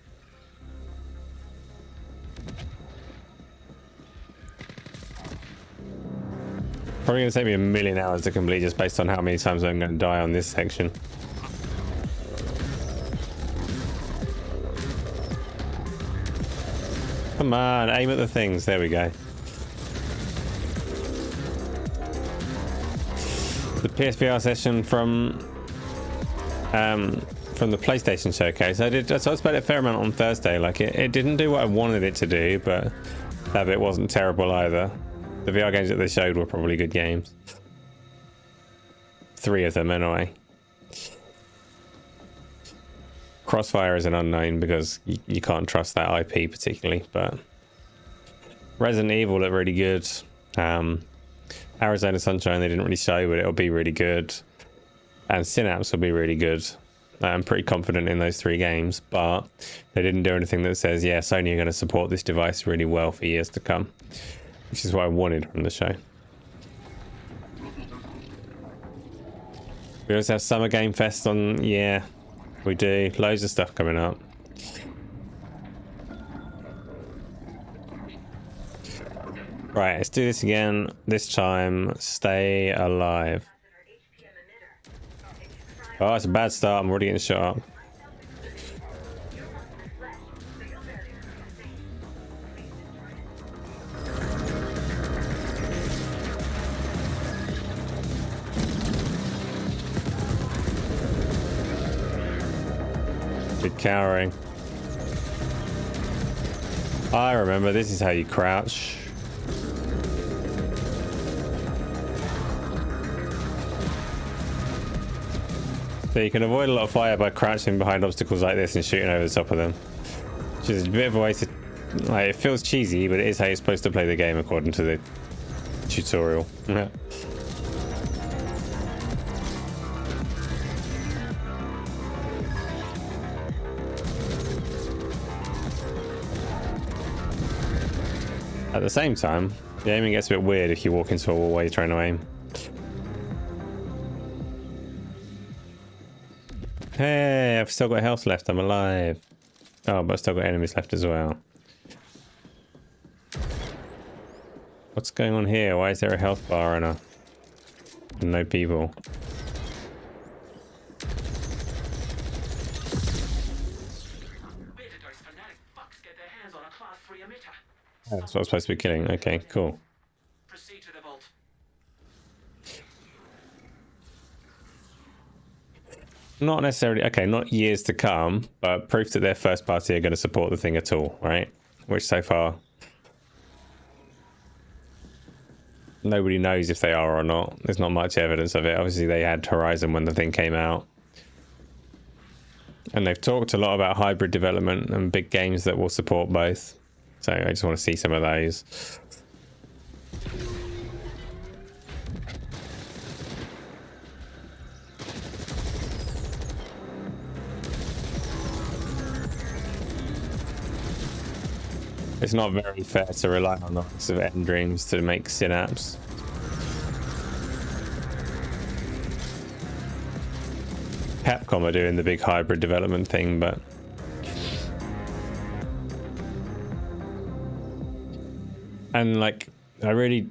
Probably going to take me a million hours to complete just based on how many times I'm going to die on this section. Come on, aim at the things. There we go. The PSVR session from the PlayStation showcase. I spent a fair amount on Thursday. Like it didn't do what I wanted it to do, but that bit wasn't terrible either. The VR games that they showed were probably good games. 3 of them anyway. Crossfire is an unknown because you can't trust that IP particularly, but Resident Evil looked really good. Arizona Sunshine they didn't really show, but it'll be really good. And Synapse will be really good. I'm pretty confident in those 3 games, but they didn't do anything that says, yeah, Sony are going to support this device really well for years to come, which is what I wanted from the show. We also have Summer Game Fest on, yeah, we do. Loads of stuff coming up. Right, let's do this again. This time, stay alive. Oh, it's a bad start. I'm already getting shot up. Good cowering. I remember, this is how you crouch. So you can avoid a lot of fire by crouching behind obstacles like this and shooting over the top of them. Which is a bit of a way to... Like, it feels cheesy, but it is how you're supposed to play the game according to the tutorial. Yeah. At the same time, the aiming gets a bit weird if you walk into a wall while you're trying to aim. Hey, I've still got health left. I'm alive. Oh, but I've still got enemies left as well. What's going on here? Why is there a health bar and no people? Oh, that's what I'm supposed to be killing. Okay, cool. Proceed to the vault. Not necessarily, okay, not years to come, but proof that their first party are going to support the thing at all, right? Which so far, nobody knows if they are or not. There's not much evidence of it. Obviously, they had Horizon when the thing came out. And they've talked a lot about hybrid development and big games that will support both. So I just want to see some of those. It's not very fair to rely on the likes of End Dreams to make Synapse. Capcom are doing the big hybrid development thing, but and like I really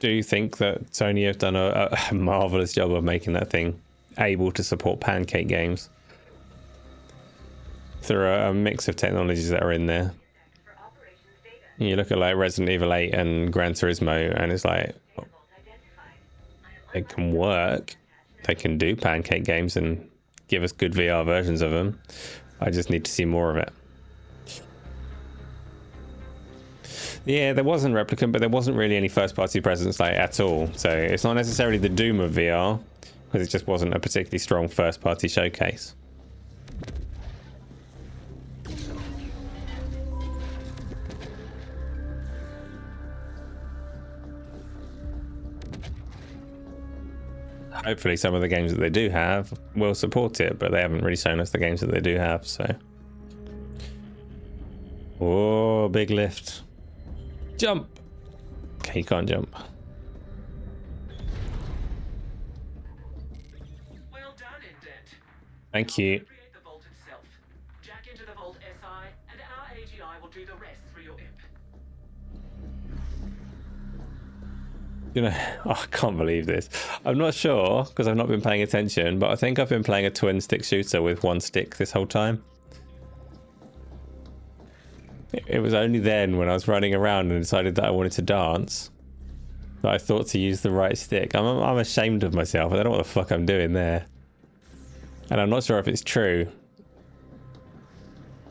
do think that Sony have done a marvelous job of making that thing able to support pancake games through a mix of technologies that are in there. You look at like Resident Evil 8 and Gran Turismo, and it's like, it can work. They can do pancake games and give us good VR versions of them. I just need to see more of it. Yeah, there wasn't Replicant, but there wasn't really any first-party presence like at all. So it's not necessarily the doom of VR, because it just wasn't a particularly strong first-party showcase. Hopefully some of the games that they do have will support it, but they haven't really shown us the games that they do have, so. Oh, big lift. Jump! Okay, you can't jump. done, Indent. Thank you. Create the vault itself. Jack into the vault SI, and our AGI will do the rest through your imp. You know, oh, I can't believe this. I'm not sure because I've not been paying attention, but I think I've been playing a twin stick shooter with one stick this whole time. It was only then when I was running around and decided that I wanted to dance that I thought to use the right stick. I'm ashamed of myself. I don't know what the fuck I'm doing there. And I'm not sure if it's true.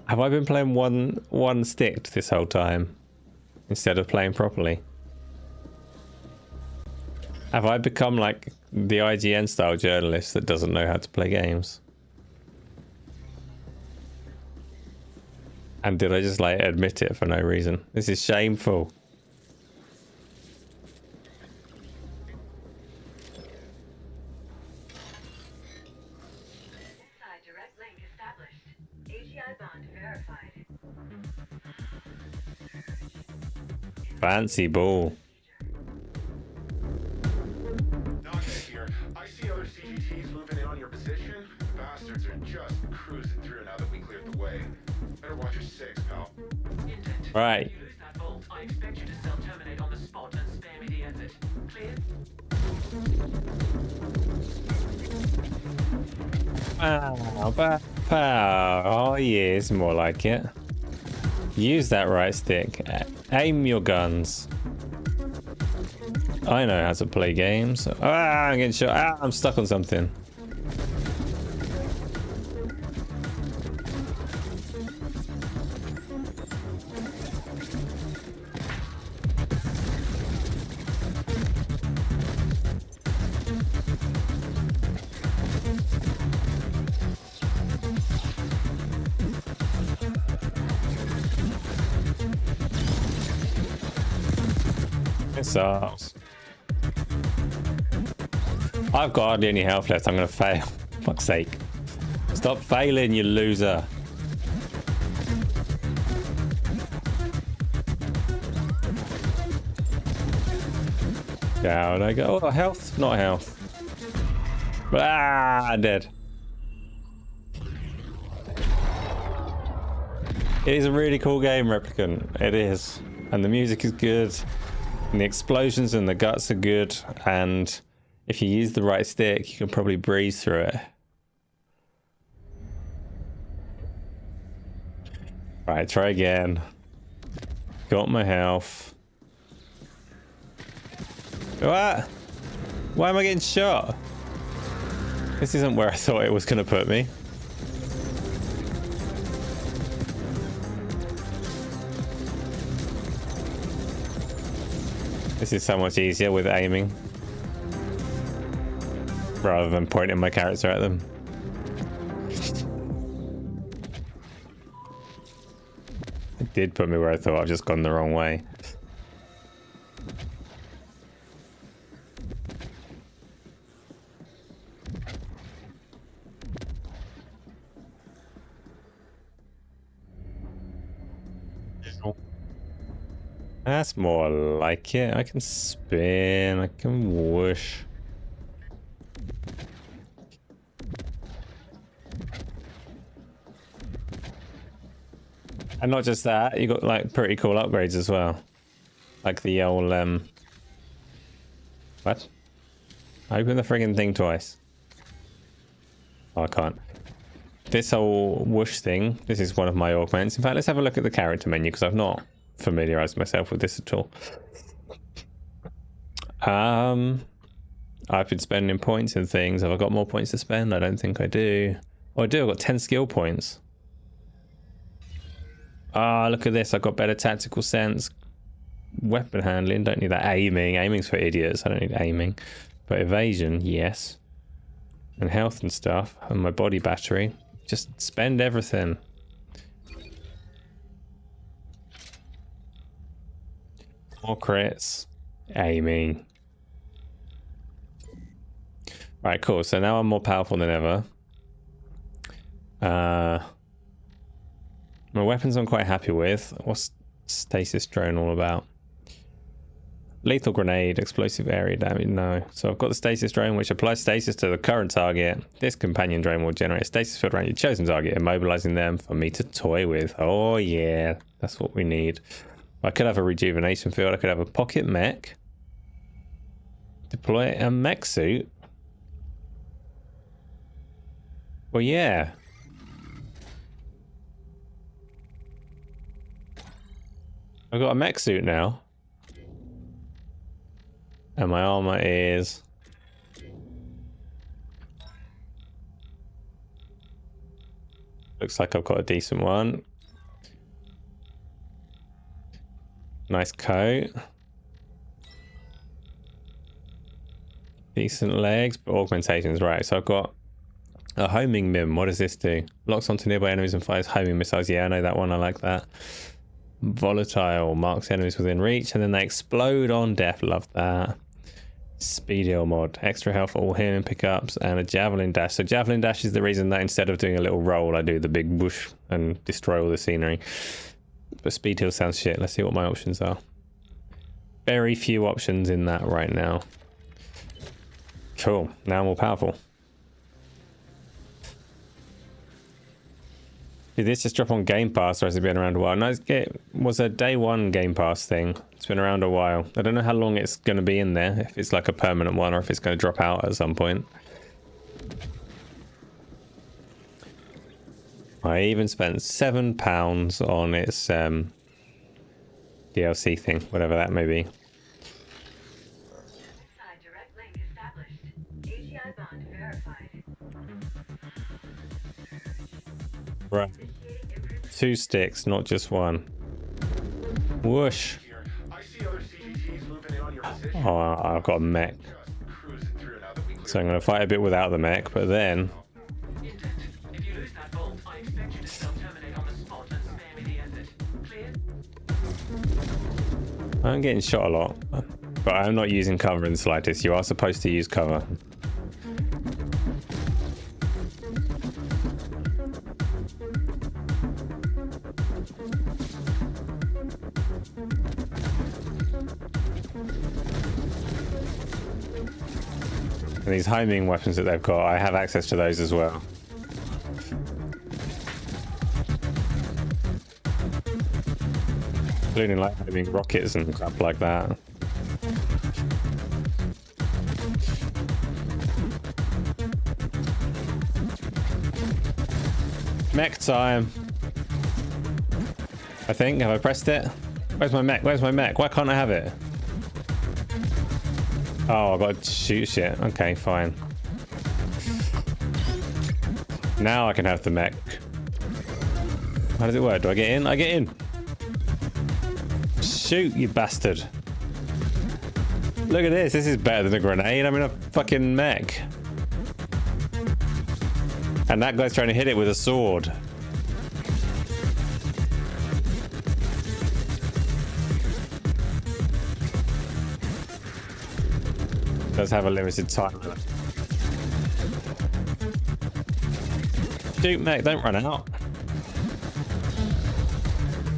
Have I been playing one stick this whole time instead of playing properly? Have I become like the IGN style journalist that doesn't know how to play games? And did I just like admit it for no reason? This is shameful. Inside direct link established. AGI bond verified. Fancy ball. Noxious here. I see other CGTs moving in on your position. Bastards are just cruising through now that we cleared the way. Better watch your six, pal. Indent. Right. If you lose that vault, I expect you to self-terminate on the spot and spare me the effort. Clear? Pow. Oh yes, more like it. Use that right stick. Aim your guns. I know how to play games. Ah, I'm getting shot. Ah, I'm stuck on something. It sucks. I've got hardly any health left. I'm gonna fail. Fuck's sake. Stop failing, you loser. Down I go. Oh, health? Not health. Ah, I'm dead. It is a really cool game, Replicant. It is. And the music is good. And the explosions and the guts are good. And if you use the right stick, you can probably breeze through it. Right, try again. Got my health. What? Why am I getting shot? This isn't where I thought it was going to put me. This is so much easier with aiming rather than pointing my character at them. It did put me where I thought. I've just gone the wrong way. That's more like it. I can spin, I can whoosh. And not just that, you got like pretty cool upgrades as well. Like the old what? Open the friggin' thing twice. Oh, I can't. This whole whoosh thing, this is one of my augments. In fact, let's have a look at the character menu because I've not familiarized myself with this at all. I've been spending points and things. Have I got more points to spend? I don't think I do. Oh, I do. I've got 10 skill points. Ah, look at this. I've got better tactical sense. Weapon handling. Don't need that. Aiming. Aiming's for idiots. I don't need aiming. But evasion, yes. And health and stuff. And my body battery. Just spend everything. More crits. Aiming. Right, cool. So now I'm more powerful than ever. My weapons I'm quite happy with. What's stasis drone all about? Lethal grenade, explosive area damage. No. So I've got the stasis drone, which applies stasis to the current target. This companion drone will generate a stasis field around your chosen target, immobilizing them for me to toy with. Oh yeah, that's what we need. I could have a rejuvenation field. I could have a pocket mech. Deploy a mech suit. Well, yeah. I've got a mech suit now. And my armor is... Looks like I've got a decent one. Nice coat. Decent legs, but augmentations, right. So I've got a homing mim. What does this do? Locks onto nearby enemies and fires homing missiles. Yeah, I know that one. I like that. Volatile. Marks enemies within reach and then they explode on death. Love that. Speedio mod, extra health for all healing pickups, and a javelin dash. So javelin dash is the reason that instead of doing a little roll, I do the big whoosh and destroy all the scenery. But speed heal sounds shit. Let's see what my options are. Very few options in that right now. Cool. Now I'm more powerful. Did this just drop on Game Pass, or has it been around a while? No, it was a day one Game Pass thing. It's been around a while. I don't know how long it's going to be in there, if it's like a permanent one or if it's going to drop out at some point. I even spent £7 on its DLC thing, whatever that may be. Side direct link established. AGI bond verified. Right. 2 sticks, not just one. Whoosh. I see other CGTs moving in on your position. Oh, I've got a mech. Just cruising through now that we So I'm going to fight a bit without the mech, but then... Indent, if you lose that vault, I expect you to self-terminate on the spot and spare me the effort. Clear? I'm getting shot a lot, but I'm not using cover in the slightest. You are supposed to use cover. And these homing weapons that they've got, I have access to those as well. Including like homing rockets and crap like that. Mech time. I think. Have I pressed it? Where's my mech? Where's my mech? Why can't I have it? Oh, I've got to shoot shit. Okay, fine. Now I can have the mech. How does it work? Do I get in? I get in. Shoot, you bastard. Look at this. This is better than a grenade. I'm in a fucking mech. And that guy's trying to hit it with a sword. Does have a limited time limit. Shoot, mech, don't run out.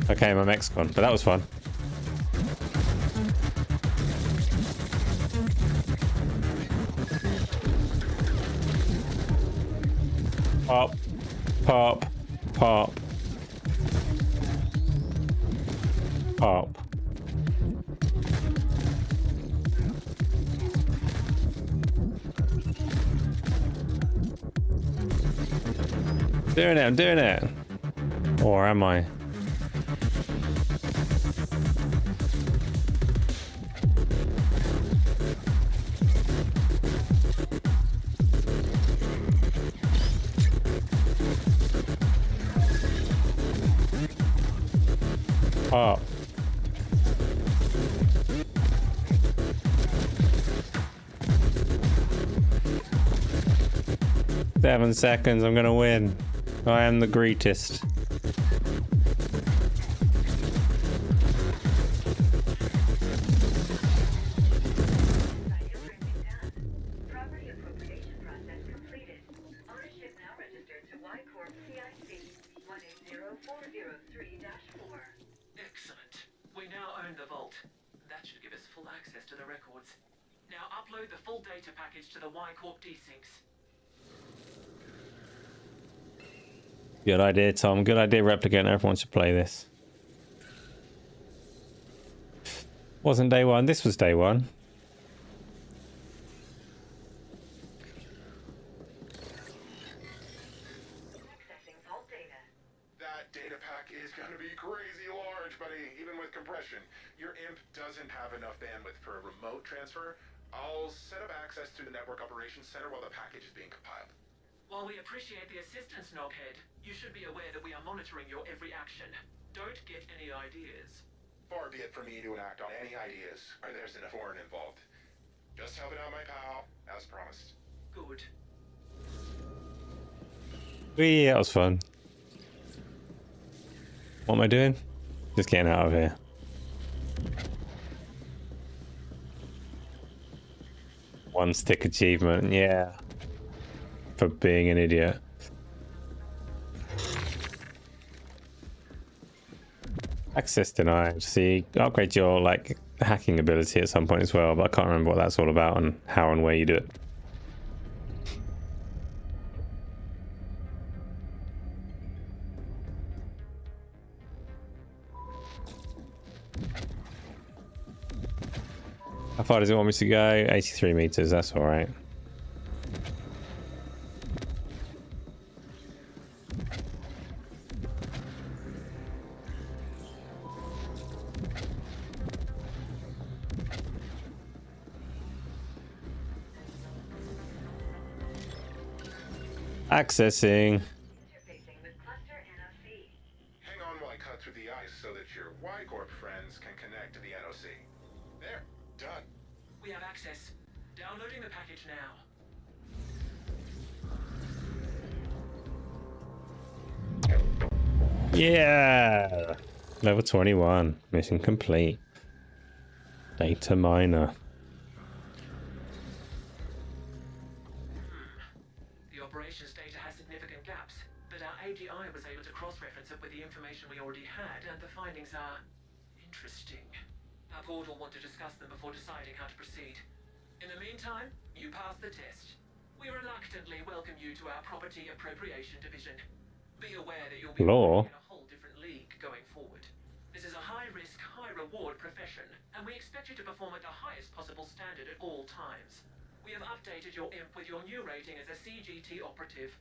Okay, my mech's gone, but that was fun. Pop, pop, pop, pop. Doing it, I'm doing it. Or am I? Oh. Seven seconds, I'm gonna win. I am the greatest. Property appropriation process completed. Ownership now registered to Y Corp CIC 180403-4. Excellent. We now own the vault. That should give us full access to the records. Now upload the full data package to the Y-Corp desyncs. Good idea, Tom. Good idea, Replicant. Everyone should play this. Wasn't day one. This was day one. Accessing vault data. That data pack is gonna be crazy large, buddy, even with compression. Your imp doesn't have enough bandwidth for a remote transfer. I'll set up access to the network operations center while the package is being compiled. While we appreciate the assistance, Noghead, you should be aware that we are monitoring your every action. Don't get any ideas. Far be it from me to enact on any ideas where there's an foreign involved. Just helping out my pal, as promised. Good. Yeah, that was fun. What am I doing? Just getting out of here. One stick achievement, yeah. For being an idiot. Access denied. See, upgrade your like hacking ability at some point as well, but I can't remember what that's all about and how and where you do it. How far does it want me to go? 83 meters, that's all right. Accessing. Interfacing with cluster NOC. Hang on while I cut through the ice so that your Y-Corp friends can connect to the NOC. There, done. We have access. Downloading the package now. Yeah! Level 21. Mission complete. Data miner. The operations data has significant gaps, but our AGI was able to cross-reference it with the information we already had, and the findings are interesting. Our board will want to discuss them before deciding how to proceed. In the meantime, you passed the test. We reluctantly welcome you to our Property Appropriation Division. Be aware that you'll be Law? working in a whole different league going forward. This is a high-risk, high-reward profession, and we expect you to perform at the highest possible standard at all times. We have updated your imp with your new rating as a CGT operative.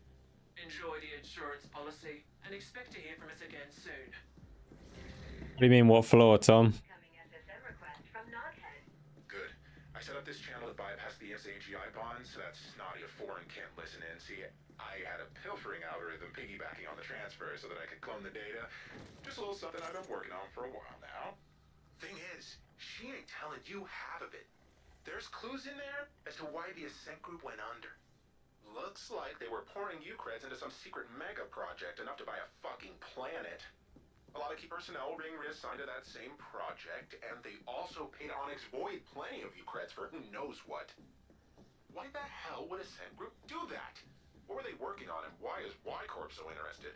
Enjoy the insurance policy, and expect to hear from us again soon. What do you mean, what floor, Tom? Coming SSM request from Noghead. Good. I set up this channel to bypass the SAGI bond so that snotty a foreign can't listen in. See, I had a pilfering algorithm piggybacking on the transfer so that I could clone the data. Just a little something I've been working on for a while now. Thing is, she ain't telling you half of it. There's clues in there as to why the Ascent group went under. Looks like they were pouring Ucreds into some secret mega project enough to buy a fucking planet. A lot of key personnel were being reassigned to that same project, and they also paid Onyx Void plenty of Ucreds for who knows what. Why the hell would Ascent group do that? What were they working on, and why is Y-Corp so interested?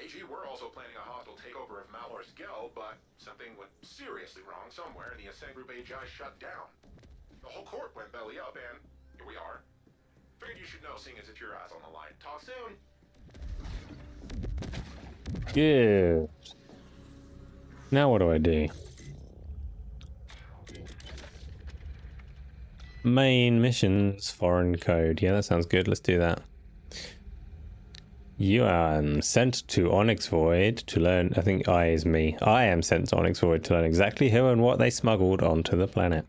AG, we're also planning a hostile takeover of Malor's Gel, but something went seriously wrong somewhere, and the Ascent Group AGI shut down. The whole corp went belly up, and here we are. Figured you should know, seeing as it's your ass on the line. Talk soon. Good. Now what do I do? Main missions, foreign code. Yeah, that sounds good. Let's do that. You are sent to Onyx Void to learn. I think I is me. I am sent to Onyx Void to learn exactly who and what they smuggled onto the planet.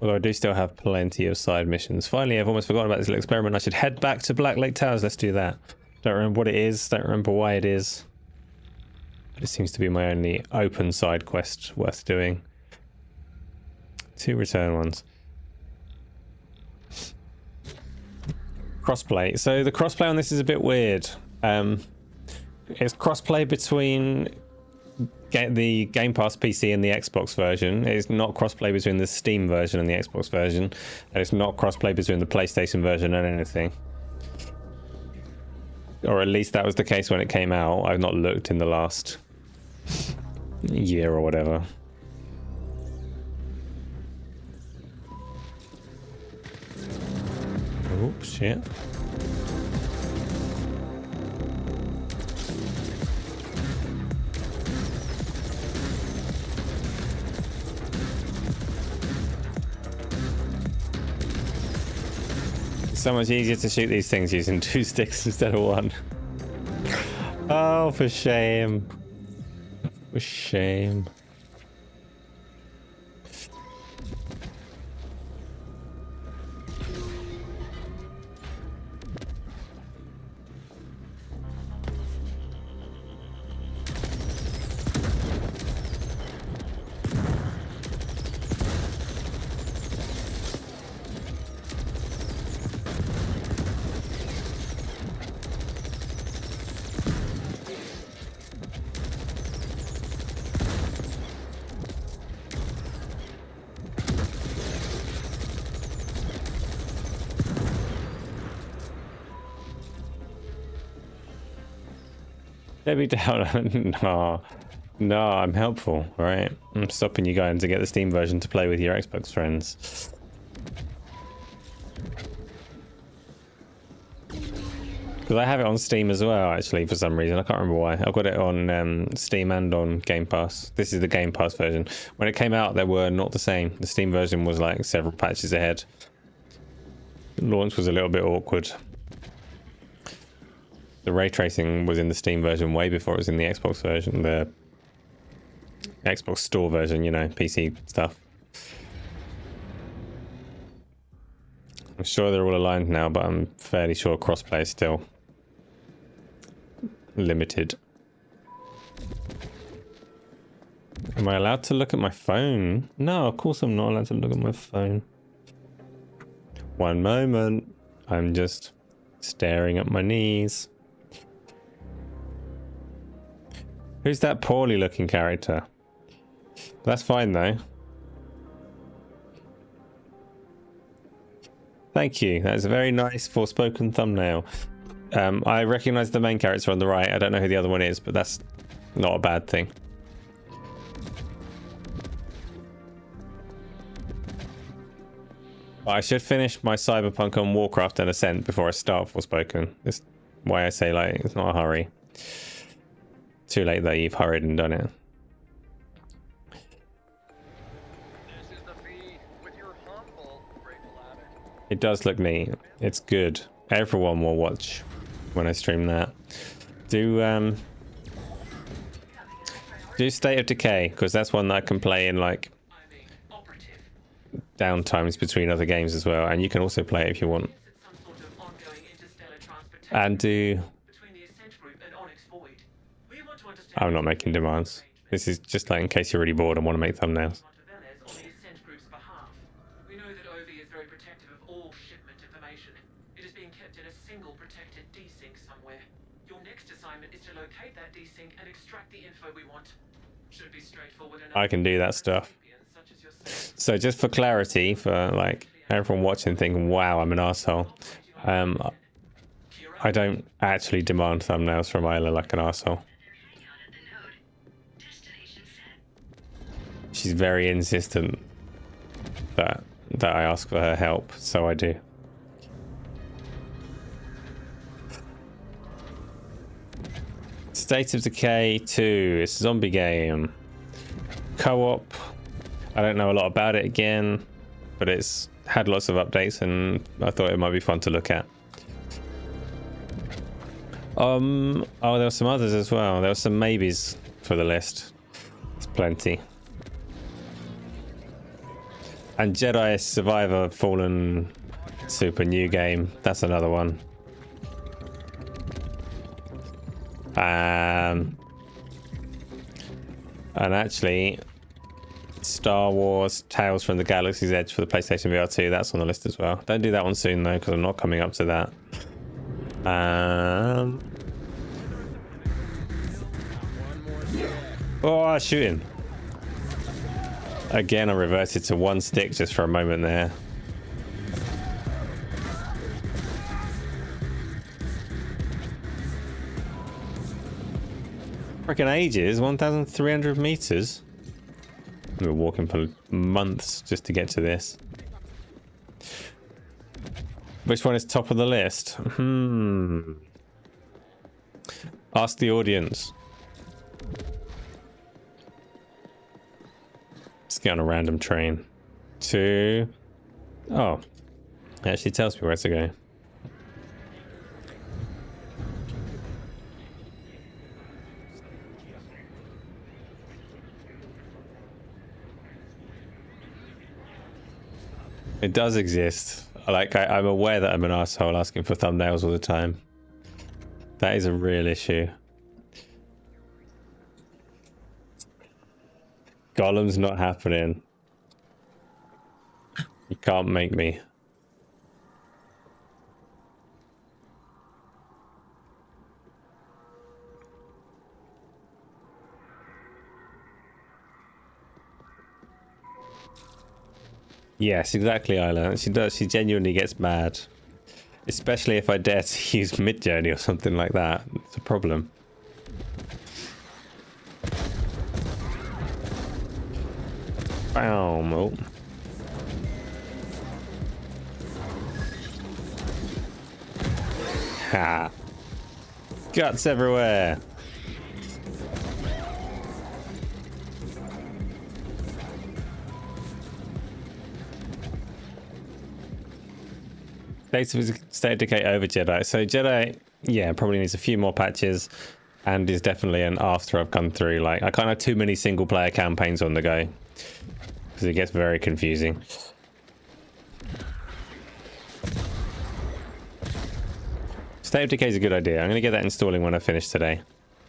Although I do still have plenty of side missions. Finally, I've almost forgotten about this little experiment. I should head back to Black Lake Towers. Let's do that. Don't remember what it is. Don't remember why it is. But it seems to be my only open side quest worth doing. 2 return ones. Crossplay. So the crossplay on this is a bit weird. It's crossplay between the Game Pass PC and the Xbox version. It's not crossplay between the Steam version and the Xbox version. And it's not crossplay between the PlayStation version and anything. Or at least that was the case when it came out. I've not looked in the last year or whatever. Oops, shit. It's so much easier to shoot these things using 2 sticks instead of 1. Oh, for shame. For shame. Debbie down. No, I'm helpful, right? I'm stopping you going to get the Steam version to play with your Xbox friends. Because I have it on Steam as well, actually, for some reason. I can't remember why. I've got it on Steam and on Game Pass. This is the Game Pass version. When it came out, they were not the same. The Steam version was like several patches ahead. Launch was a little bit awkward. The ray tracing was in the Steam version way before it was in the Xbox version, the Xbox Store version, you know, PC stuff. I'm sure they're all aligned now, but I'm fairly sure crossplay is still limited. Am I allowed to look at my phone? No, of course I'm not allowed to look at my phone. One moment. I'm just staring at my knees. Who's that poorly looking character? That's fine though. Thank you. That's a very nice Forspoken thumbnail. I recognize the main character on the right. I don't know who the other one is, but that's not a bad thing. I should finish my Cyberpunk on Warcraft and Ascent before I start Forspoken. That's why I say, like, it's not a hurry. Too late though, you've hurried and done it. This is the fee with your humble grateful addict. It does look neat. It's good. Everyone will watch when I stream that. Do State of Decay, because that's one that I can play in like downtimes between other games as well, and you can also play it if you want. And do... I'm not making demands. This is just like in case you're really bored and want to make thumbnails. We know that OV is very protective of all shipment information. It is being kept in a single protected desync somewhere. Your next assignment is to locate that desync and extract the info we want. Should be straightforward enough. I can do that stuff. So just for clarity, for like everyone watching thinking, wow, I'm an arsehole. I don't actually demand thumbnails from Isla like an arsehole. She's very insistent that I ask for her help, so I do. State of Decay 2. It's a zombie game. Co-op. I don't know a lot about it again, but it's had lots of updates and I thought it might be fun to look at. Oh, there were some others as well. There were some maybes for the list. There's plenty. And Jedi Survivor Fallen super new game. That's another one. And actually, Star Wars Tales from the Galaxy's Edge for the PlayStation VR 2. That's on the list as well. Don't do that one soon though, because I'm not coming up to that. Oh, shooting. Again, I reverted to one stick just for a moment there. Freaking ages, 1,300 meters. We were walking for months just to get to this. Which one is top of the list? Ask the audience. Let's get on a random train. To... Oh. It actually tells me where to go. It does exist. Like, I'm aware that I'm an asshole asking for thumbnails all the time. That is a real issue. Gollum's not happening. You can't make me. Yes, exactly, Isla. She does. She genuinely gets mad. Especially if I dare to use Mid-Journey or something like that. It's a problem. Bam. Oh. Ha. Guts everywhere. State of Decay over Jedi. So Jedi, yeah, probably needs a few more patches and is definitely an after I've gone through. Like, I can't have too many single player campaigns on the go because it gets very confusing. State of Decay is a good idea. I'm going to get that installing when I finish today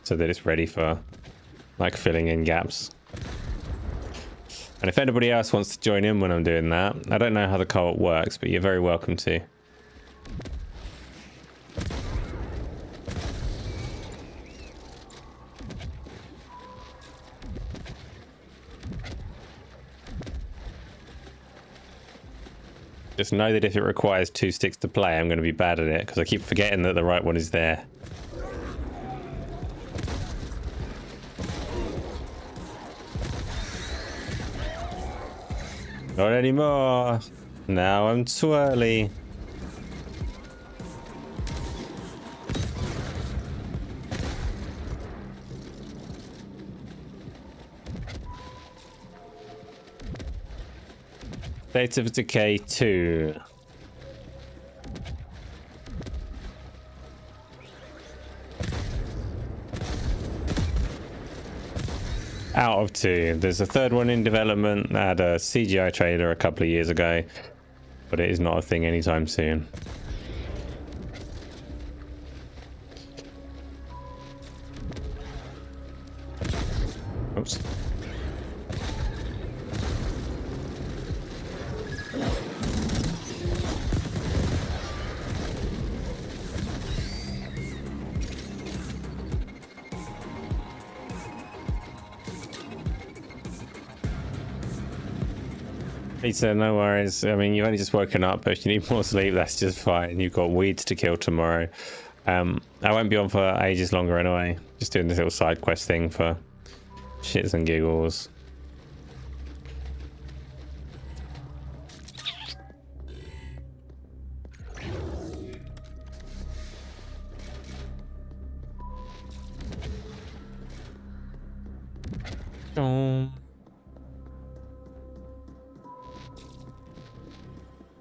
so that it's ready for like filling in gaps. And if anybody else wants to join in when I'm doing that, I don't know how the co-op works, but you're very welcome to. Just know that if it requires 2 sticks to play, I'm going to be bad at it because I keep forgetting that the right one is there. Not anymore. Now I'm twirly. State of Decay 2. Out of 2. There's a third one in development. I had a CGI trailer a couple of years ago, but it is not a thing anytime soon. Oops. Peter, no worries. I mean, you've only just woken up, but if you need more sleep, that's just fine. You've got weeds to kill tomorrow. I won't be on for ages longer anyway. Just doing this little side quest thing for shits and giggles.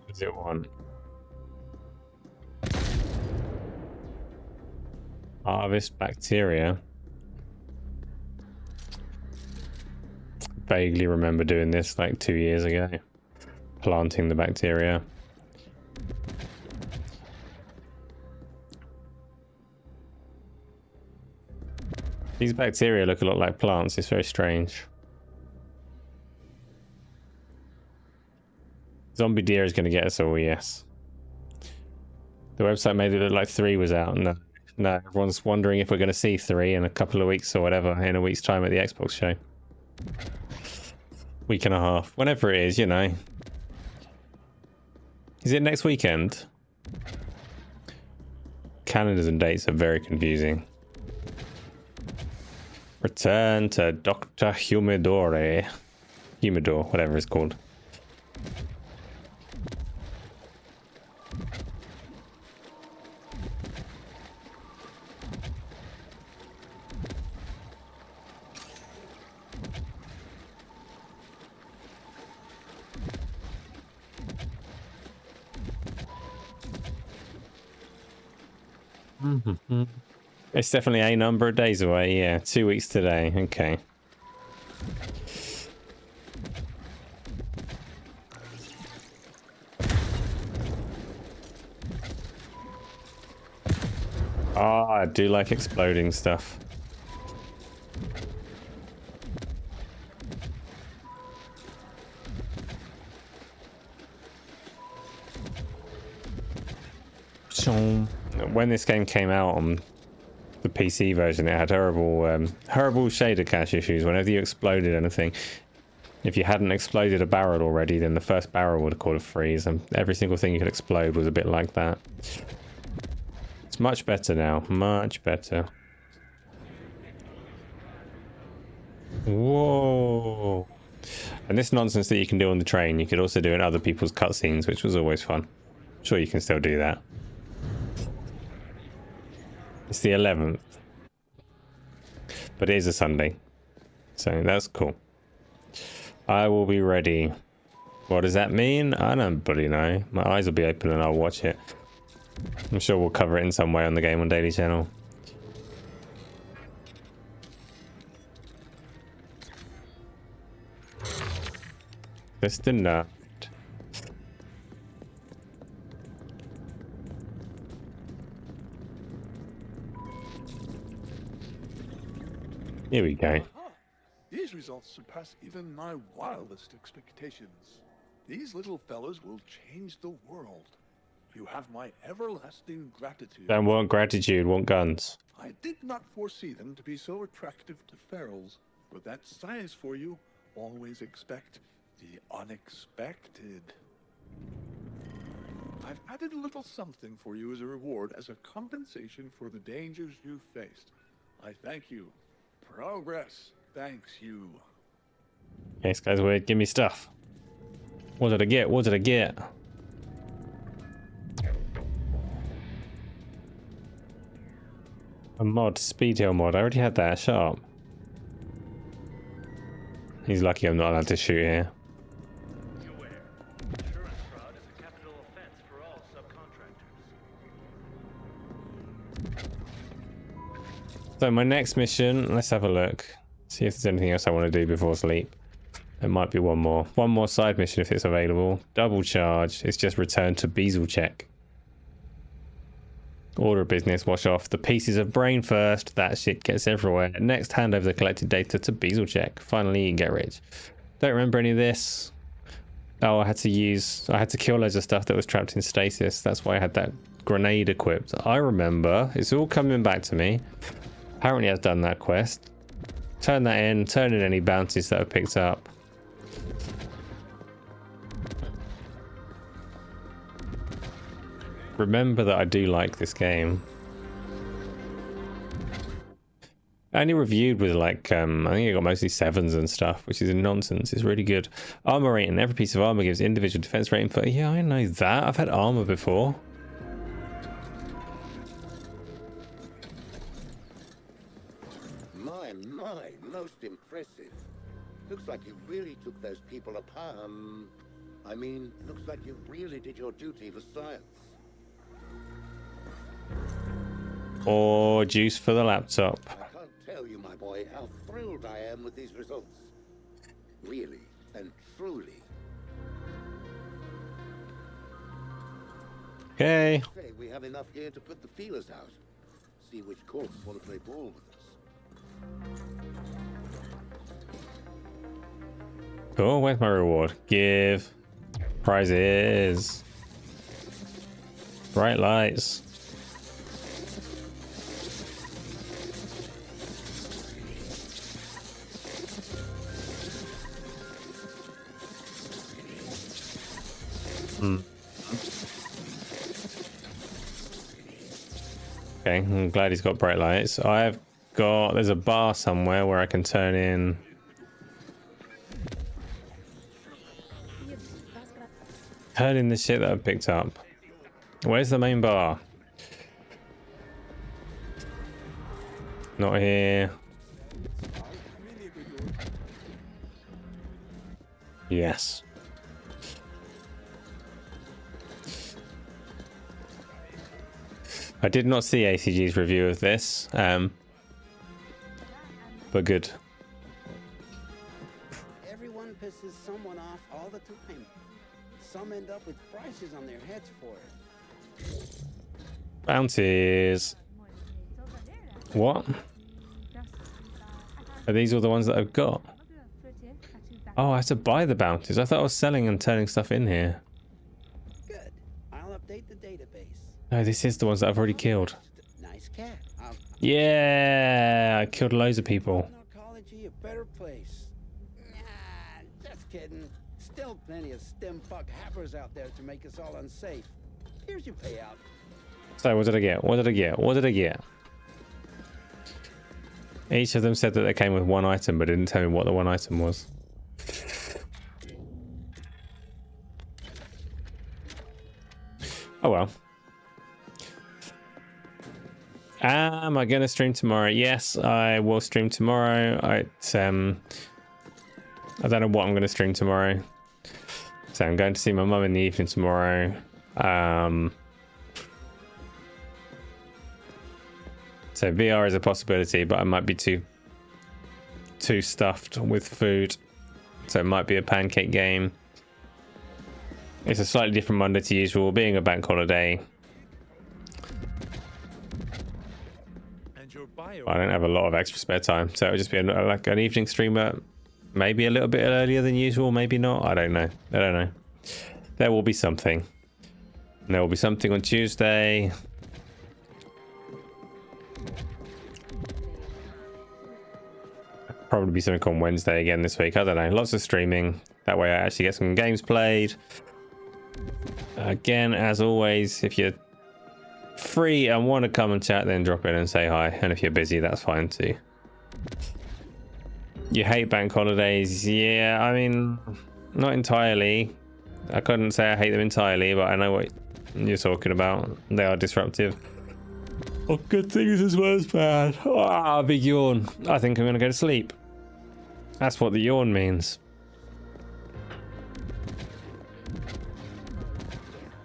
What does it want? Harvest bacteria. Vaguely remember doing this like 2 years ago. Planting the bacteria. These bacteria look a lot like plants. It's very strange. Zombie deer is going to get us all, yes. The website made it look like 3 was out. No, everyone's wondering if we're going to see 3 in a couple of weeks or whatever, in a week's time at the Xbox show. Week and a half. Whenever it is, you know. Is it next weekend? Calendars and dates are very confusing. Return to Dr. Humidor, whatever it's called. It's definitely a number of days away. Yeah, 2 weeks today. Okay. Oh, I do like exploding stuff. When this game came out on the PC version, it had horrible shader cache issues. Whenever you exploded anything, if you hadn't exploded a barrel already, then the first barrel would have caught a freeze, and every single thing you could explode was a bit like that. It's much better now, much better. Whoa! And this nonsense that you can do on the train, you could also do in other people's cutscenes, which was always fun. I'm sure you can still do that. It's the 11th, but it is a Sunday, so that's cool. I will be ready. What does that mean? I don't bloody know. My eyes will be open and I'll watch it. I'm sure we'll cover it in some way on the Game on Daily channel. Just enough. Here we go. These results surpass even my wildest expectations. These little fellows will change the world. You have my everlasting gratitude. Don't want gratitude, want guns. I did not foresee them to be so attractive to ferals, but that's science for you. Always expect the unexpected. I've added a little something for you as a reward, as a compensation for the dangers you faced. I thank you. Progress thanks you. Okay, this guy's weird. Give me stuff. What did I get? What did I get? A mod, speedtail mod. I already had that. Shut up. He's lucky I'm not allowed to shoot here. Beware. Insurance fraud is a capital offense for all subcontractors. So my next mission, let's have a look. See if there's anything else I want to do before sleep. There might be one more. One more side mission if it's available. Double charge. It's just return to Bezel check. Order of business, wash off the pieces of brain first. That shit gets everywhere. Next, hand over the collected data to Bezel check. Finally, get rich. Don't remember any of this. Oh, I had to kill loads of stuff that was trapped in stasis. That's why I had that grenade equipped. I remember. It's all coming back to me. Apparently I've done that quest. Turn that in, turn in any bounties that I've picked up. Remember that I do like this game. I only reviewed with like, I think I got mostly 7s and stuff, which is nonsense. It's really good. Armor rating. Every piece of armor gives individual defense rating for... Yeah, I know that. I've had armor before. My, most impressive. Looks like you really took those people apart. I mean, looks like you really did your duty for science. Or juice for the laptop. I can't tell you, my boy, how thrilled I am with these results. Really and truly. Okay. Say we have enough here to put the feelers out. See which corps want to play ball with us. Cool. Where's my reward? Give. Prizes. Bright lights. Okay, I'm glad he's got bright lights. I've got... There's a bar somewhere where I can turn in... Turn in the shit that I've picked up. Where's the main bar? Not here. Yes. I did not see ACG's review of this, but good. Everyone pisses someone off all the time. Some end up with prices on their heads for it. Bounties. What? Are these all the ones that I've got? Oh, I have to buy the bounties. I thought I was selling and turning stuff in here. Good. I'll update the database. No, this is the ones that I've already killed. Nice cat. Yeah, I killed loads of people. Narcology a better place. Nah, just kidding. Still plenty of stem fuck hackers out there to make us all unsafe. Here's your payout. So what did I get? What did I get? What did I get? Each of them said that they came with one item, but didn't tell me what the one item was. Oh well. Am I gonna stream tomorrow? Yes, I will stream tomorrow. I don't know what I'm gonna stream tomorrow. So I'm going to see my mum in the evening tomorrow. So VR is a possibility, but I might be too stuffed with food. So it might be a pancake game. It's a slightly different Monday to usual, being a bank holiday. I don't have a lot of extra spare time, so it'll just be like an evening streamer. Maybe a little bit earlier than usual, maybe not. I don't know. I don't know. There will be something. There will be something on Tuesday. Probably be something on Wednesday again this week. I don't know. Lots of streaming. That way I actually get some games played. Again, as always, if you're free and want to come and chat, then drop in and say hi. And if you're busy, that's fine too. You hate bank holidays? Yeah, I mean, not entirely. I couldn't say I hate them entirely, but I know what you're talking about. They are disruptive. Oh, good things as well as bad. Ah, big yawn. I think I'm going to go to sleep. That's what the yawn means.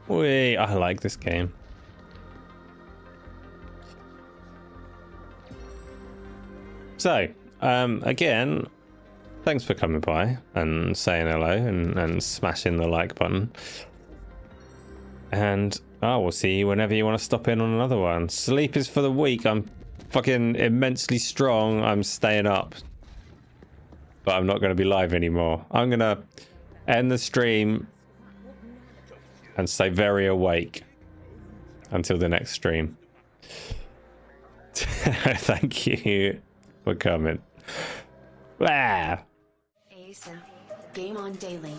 Wait, I like this game. So, again, thanks for coming by and saying hello and smashing the like button. And I will see you whenever you want to stop in on another one. Sleep is for the weak. I'm fucking immensely strong. I'm staying up. But I'm not going to be live anymore. I'm going to end the stream and stay very awake until the next stream. Thank you for coming. Ascent. Game on daily.